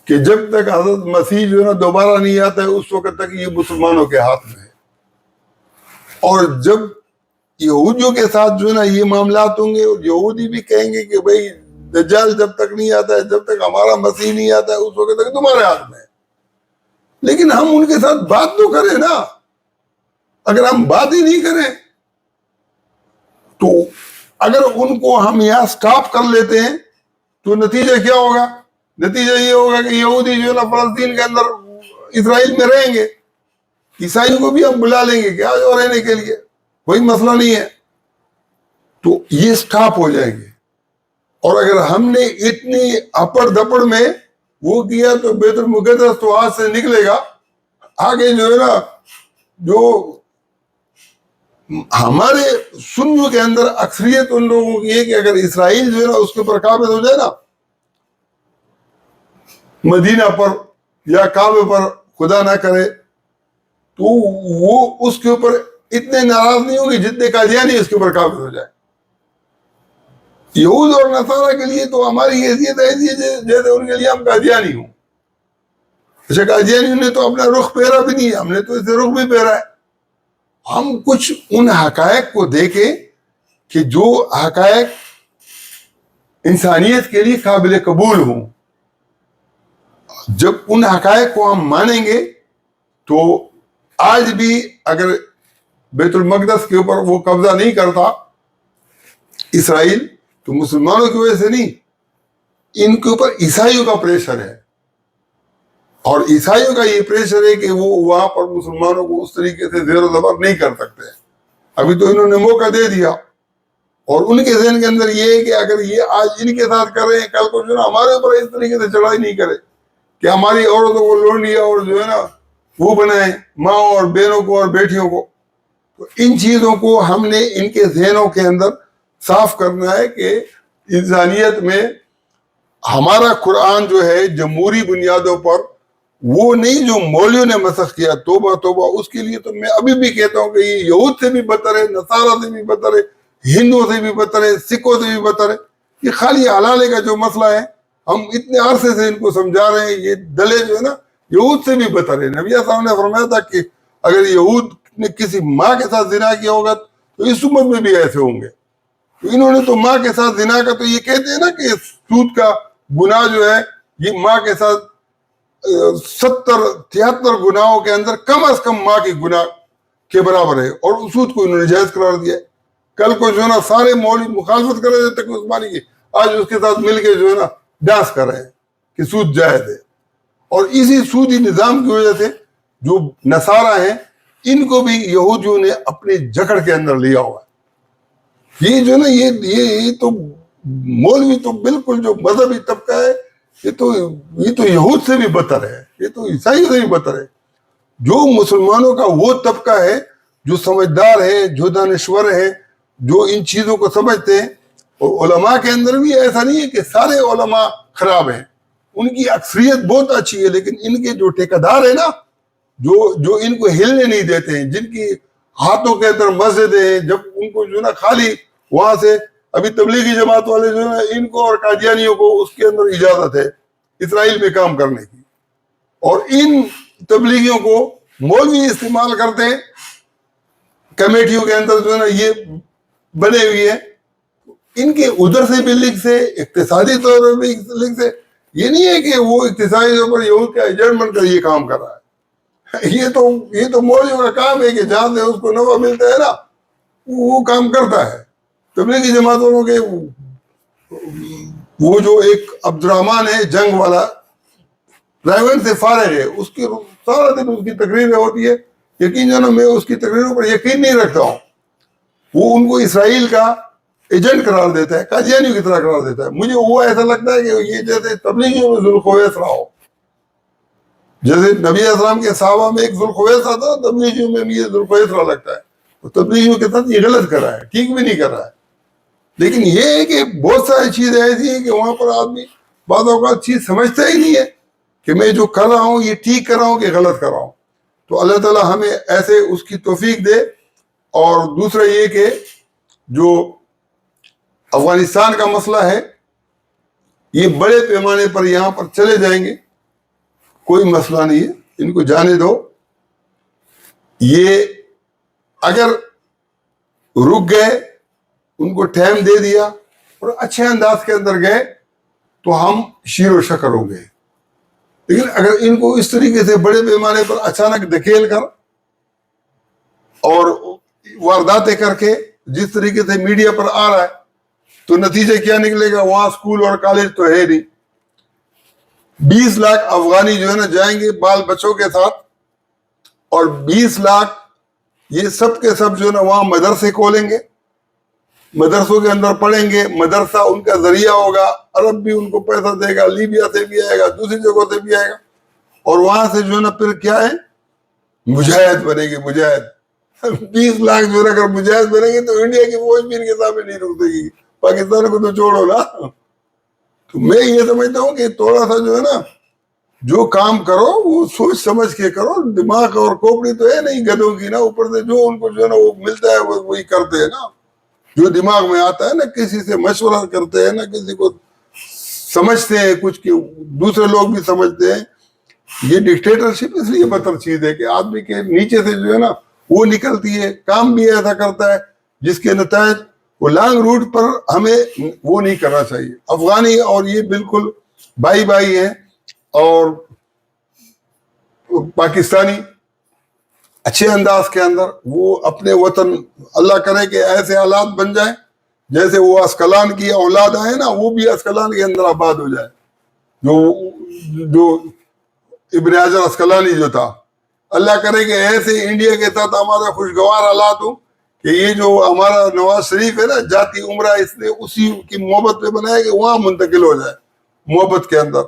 S1: کہ جب تک حضرت مسیح جو ہے نا دوبارہ نہیں آتا ہے اس وقت تک یہ مسلمانوں کے ہاتھ میں ہے. اور جب یہودیوں کے ساتھ جو ہے نا یہ معاملات ہوں گے، اور یہودی بھی کہیں گے کہ بھائی دجال جب تک نہیں آتا ہے، جب تک ہمارا مسیح نہیں آتا ہے اس وقت تک تمہارے ہاتھ میں ہے. لیکن ہم ان کے ساتھ بات تو کریں نا. اگر ہم بات ہی نہیں کریں تو اگر ان کو ہم یہاں سٹاپ کر لیتے ہیں تو نتیجہ کیا ہوگا؟ نتیجہ یہ ہوگا کہ یہودی جو ہے نا فلسطین کے اندر اسرائیل میں رہیں گے. عیسائیوں کو بھی ہم بلا لیں گے کہ آجاؤ رہنے کے لیے، کوئی مسئلہ نہیں ہے. تو یہ سٹاپ ہو جائیں گے. اور اگر ہم نے اتنی اپڑ دپڑ میں وہ کیا تو بیت المقدس تو ہاتھ سے نکلے گا. آگے جو ہے نا جو ہمارے سنیوں کے اندر اکثریت ان لوگوں کی ہے کہ اگر اسرائیل جو ہے نا اس کے اوپر قابض ہو جائے نا، مدینہ پر یا کعبے پر خدا نہ کرے، تو وہ اس کے اوپر اتنے ناراض نہیں ہوں گے جتنے قادیانی اس کے اوپر قابض ہو جائے. یہود اور نصارہ کے لیے تو ہماری حیثیت ایسی ہے جیسے ان کے لیے ہم قادیانی ہوں. اچھا قادیانی نے تو اپنا رخ پہرا بھی نہیں ہے، ہم نے تو اسے رخ بھی پہرا ہے. ہم کچھ ان حقائق کو دیکھیں کہ جو حقائق انسانیت کے لیے قابل قبول ہوں. جب ان حقائق کو ہم مانیں گے تو آج بھی اگر بیت المقدس کے اوپر وہ قبضہ نہیں کرتا اسرائیل تو مسلمانوں کی وجہ سے نہیں، ان کے اوپر عیسائیوں کا پریشر ہے. اور عیسائیوں کا یہ پریشر ہے کہ وہ وہاں پر مسلمانوں کو اس طریقے سے زیر و زبر نہیں کر سکتے. ابھی تو انہوں نے موقع دے دیا، اور ان کے ذہن کے اندر یہ ہے کہ اگر یہ آج ان کے ساتھ کر رہے ہیں، کل کو جو ہے نا ہمارے اوپر اس طریقے سے چڑھائی نہیں کرے کہ ہماری عورتوں کو لونڈیا اور جو ہے نا وہ بنائیں، ماں اور بہنوں کو اور بیٹیوں کو. تو ان چیزوں کو ہم نے ان کے ذہنوں کے اندر صاف کرنا ہے کہ انسانیت میں ہمارا قرآن جو ہے جمہوری بنیادوں پر وہ نہیں جو مولویوں نے مسخ کیا. توبہ توبہ اس کے لیے تو میں ابھی بھی کہتا ہوں کہ یہ یہود سے بھی بدتر ہے، نصارہ سے بھی بدتر ہے، ہندوؤں سے بھی بدتر ہے، سکھوں سے بھی بدتر ہے. یہ خالی حلالے کا جو مسئلہ ہے ہم اتنے عرصے سے ان کو سمجھا رہے ہیں، یہ دلے جو ہے نا یہود سے بھی بدتر ہے. نبی صاحب نے فرمایا تھا کہ اگر یہود نے کسی ماں کے ساتھ زنا کیا ہوگا تو اس امت میں بھی ایسے ہوں گے. تو انہوں نے تو ماں کے ساتھ زنا کا، تو یہ کہتے ہیں نا کہ سود کا گناہ جو ہے یہ ماں کے ساتھ 73 گناہوں کے اندر کم از کم ماں کی گناہ کے برابر ہے، اور سود کو انہوں نے جائز قرار دیا ہے. کل کو جو ہے نا سارے مولوی مخالفت کر رہے تھے عثمانی کی، آج اس کے ساتھ مل کے جو ہے نا ڈانس کر رہے ہیں کہ سود جائز ہے. اور اسی سودی نظام کی وجہ سے جو نصارہ ہیں ان کو بھی یہودیوں نے اپنی جکڑ کے اندر لیا ہوا ہے. یہ جو ہے نا یہ تو مولوی تو بالکل جو مذہبی طبقہ ہے یہ تو یہود سے بھی بدتر ہے، یہ تو عیسائیوں سے بھی بدتر ہے. جو مسلمانوں کا وہ طبقہ ہے جو سمجھدار ہے، جو دانشور ہے، جو ان چیزوں کو سمجھتے ہیں. اور علماء کے اندر بھی ایسا نہیں ہے کہ سارے علماء خراب ہیں، ان کی اکثریت بہت اچھی ہے. لیکن ان کے جو ٹھیکیدار ہیں نا، جو ان کو ہلنے نہیں دیتے ہیں، جن کی ہاتھوں کے اندر مسجدیں ہیں، جب ان کو جو ہے نا خالی وہاں سے ابھی تبلیغی جماعت والے جو ہے نا ان کو اور قادیانیوں کو اس کے اندر اجازت ہے اسرائیل میں کام کرنے کی، اور ان تبلیغیوں کو مولوی استعمال کرتے ہیں کمیٹیوں کے اندر جو ہے نا یہ بنے ہوئے ہیں. ان کے ادھر سے بھی لنک سے، اقتصادی طور پر بھی لنک سے. یہ نہیں ہے کہ وہ اقتصادی طور پر یہود کا ایجنٹ بن کر یہ کام کر رہا ہے. یہ تو مولویوں کا کام ہے کہ جہاں سے اس کو نفع ملتا ہے نا وہ کام کرتا ہے. تبلیغی جماعت والوں کے وہ جو ایک عبد الرحمان ہے جنگ والا، رائے سے فارغ ہے، اس کی سارا دن اس کی تقریریں ہوتی ہے. یقین جانو میں اس کی تقریروں پر یقین نہیں رکھتا ہوں. وہ ان کو اسرائیل کا ایجنٹ قرار دیتا ہے، قادیانیوں کی طرح قرار دیتا ہے. مجھے وہ ایسا لگتا ہے کہ یہ جیسے تبلیغیوں میں ذوالخویسرا ہو. جیسے نبی اسلام کے صحابہ میں ایک ذوالخویسرا تھا، تبلیغیوں میں بھی یہ ذوالخویسرا لگتا ہے. تبلیغیوں کے ساتھ یہ غلط کر رہا ہے، ٹھیک بھی نہیں کر رہا ہے. لیکن یہ ہے کہ بہت ساری چیزیں ایسی ہیں کہ وہاں پر آدمی بعض اوقات چیز سمجھتا ہی نہیں ہے کہ میں جو کر رہا ہوں یہ ٹھیک کر رہا ہوں کہ غلط کر رہا ہوں. تو اللہ تعالیٰ ہمیں ایسے اس کی توفیق دے. اور دوسرا یہ کہ جو افغانستان کا مسئلہ ہے یہ بڑے پیمانے پر یہاں پر چلے جائیں گے، کوئی مسئلہ نہیں ہے، ان کو جانے دو. یہ اگر رک گئے، ان کو ٹائم دے دیا اور اچھے انداز کے اندر گئے تو ہم شیر و شکر ہو گئے. لیکن اگر ان کو اس طریقے سے بڑے پیمانے پر اچانک دھکیل کر اور وارداتیں کر کے جس طریقے سے میڈیا پر آ رہا ہے تو نتیجہ کیا نکلے گا؟ وہاں اسکول اور کالج تو ہے نہیں. 20 لاکھ افغانی جو ہے نا جائیں گے بال بچوں کے ساتھ، اور 20 لاکھ یہ سب کے سب جو ہے نا وہاں مدرسے کھولیں گے، مدرسوں کے اندر پڑھیں گے. مدرسہ ان کا ذریعہ ہوگا، عرب بھی ان کو پیسہ دے گا، لیبیا سے بھی آئے گا، دوسری جگہوں سے بھی آئے گا، اور وہاں سے جو ہے نا پھر کیا ہے؟ مجاہد بنے گے، مجاہد. 20 لاکھ جو ہے نا اگر مجاہد بنے گے تو انڈیا کی فوج بھی ان کے سامنے نہیں رک سکے گی. پاکستان کو تو چھوڑو نا. تو میں یہ سمجھتا ہوں کہ تھوڑا سا جو ہے نا جو کام کرو وہ سوچ سمجھ کے کرو. دماغ اور کھوپڑی تو ہے نہیں گدھوں کی نا، اوپر سے جو ان کو جو ہے نا وہ ملتا ہے وہی کرتے ہیں نا. جو دماغ میں آتا ہے نا، کسی سے مشورہ کرتے ہیں نا، کسی کو سمجھتے ہیں کچھ کہ دوسرے لوگ بھی سمجھتے ہیں. یہ ڈکٹیٹرشپ اس لیے بدتر چیز ہے کہ آدمی کے نیچے سے جو ہے نا وہ نکلتی ہے، کام بھی ایسا کرتا ہے جس کے نتائج وہ لانگ روٹ پر ہمیں وہ نہیں کرنا چاہیے. افغانی اور یہ بالکل بھائی بھائی ہیں، اور پاکستانی اچھے انداز کے اندر وہ اپنے وطن، اللہ کرے کہ ایسے حالات بن جائیں جیسے وہ اسکلان کی اولاد آئے نا، وہ بھی اسکلان کے اندر آباد ہو جائے. جو ابن حجر اسکلانی جو تھا، اللہ کرے کہ ایسے انڈیا کے ساتھ ہمارا خوشگوار حالات ہوں کہ یہ جو ہمارا نواز شریف ہے نا جاتی عمرہ، اس نے اسی کی محبت پہ بنایا کہ وہاں منتقل ہو جائے محبت کے اندر،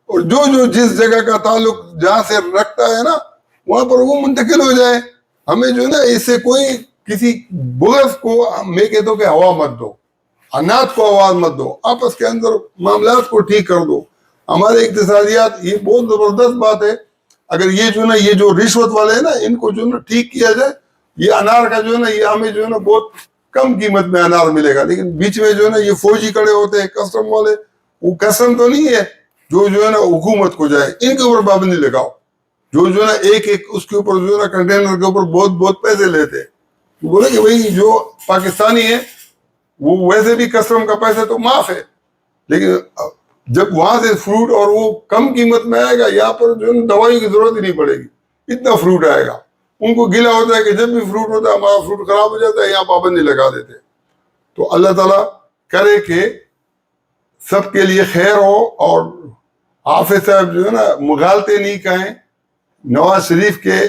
S1: اور جو جس جگہ کا تعلق جہاں سے رکھتا ہے نا وہاں پر وہ منتقل ہو جائے. ہمیں جو ہے نا اس سے کوئی کسی بغض کو، میں کہتا ہوں کہ ہوا مت دو، انات کو آواز مت دو، آپس کے اندر معاملات کو ٹھیک کر دو. ہمارے اقتصادیات، یہ بہت زبردست بات ہے. اگر یہ جو ہے نا یہ جو رشوت والے ہیں نا ان کو جو ہے نا ٹھیک کیا جائے، یہ انار کا جو ہے نا یہ ہمیں جو ہے نا بہت کم قیمت میں انار ملے گا. لیکن بیچ میں جو ہے نا یہ فوجی کھڑے ہوتے ہیں، کسٹم والے، وہ کسٹم تو نہیں ہے جو ہے نا حکومت کو جائے، ان کے اوپر پابندی لگاؤ. جو ہے نا ایک اس کے اوپر جو ہے نا کنٹینر کے اوپر بہت بہت پیسے لیتے، بولے کہ بھائی جو پاکستانی ہے وہ ویسے بھی کسٹم کا پیسہ تو معاف ہے، لیکن جب وہاں سے فروٹ اور وہ کم قیمت میں آئے گا، یہاں پر جو ہے دوائی کی ضرورت ہی نہیں پڑے گی، اتنا فروٹ آئے گا. ان کو گلا ہوتا ہے کہ جب بھی فروٹ ہوتا ہے ہمارا فروٹ خراب ہو جاتا ہے، یہاں پابندی لگا دیتے. تو اللہ تعالیٰ کرے کہ سب کے لیے خیر ہو. اور حافظ صاحب جو ہے نا مغالطے نہیں کہیں، نواز شریف کے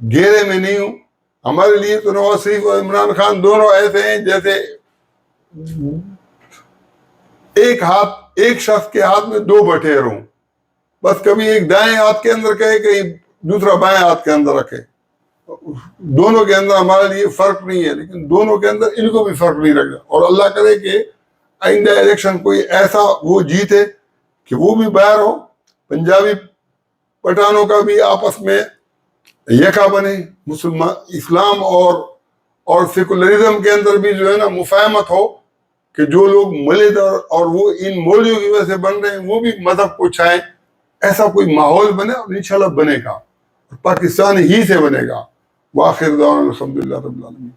S1: گھیرے میں نہیں ہوں. ہمارے لیے تو نواز شریف اور عمران خان دونوں ایسے ہیں جیسے ایک شخص کے ہاتھ میں 2 بٹیر ہوں. بس کبھی ایک دائیں ہاتھ کے اندر کہے، کہیں دوسرا بائیں ہاتھ کے اندر رکھے. دونوں کے اندر ہمارے لیے فرق نہیں ہے، لیکن دونوں کے اندر ان کو بھی فرق نہیں رکھنا. اور اللہ کرے کہ آئندہ الیکشن کوئی ایسا وہ جیتے کہ وہ بھی باہر ہو، پنجابی پٹھانوں کا بھی آپس میں یکا بنے، مسلمان اسلام اور سیکولرزم کے اندر بھی جو ہے نا مفاہمت ہو کہ جو لوگ ملد اور وہ ان مولویوں کی وجہ سے بن رہے ہیں وہ بھی مذہب کو چھائیں. ایسا کوئی ماحول بنے، اور انشاءاللہ بنے گا، پاکستان ہی سے بنے گا. وآخر دعوانا الحمدللہ رب العالمین.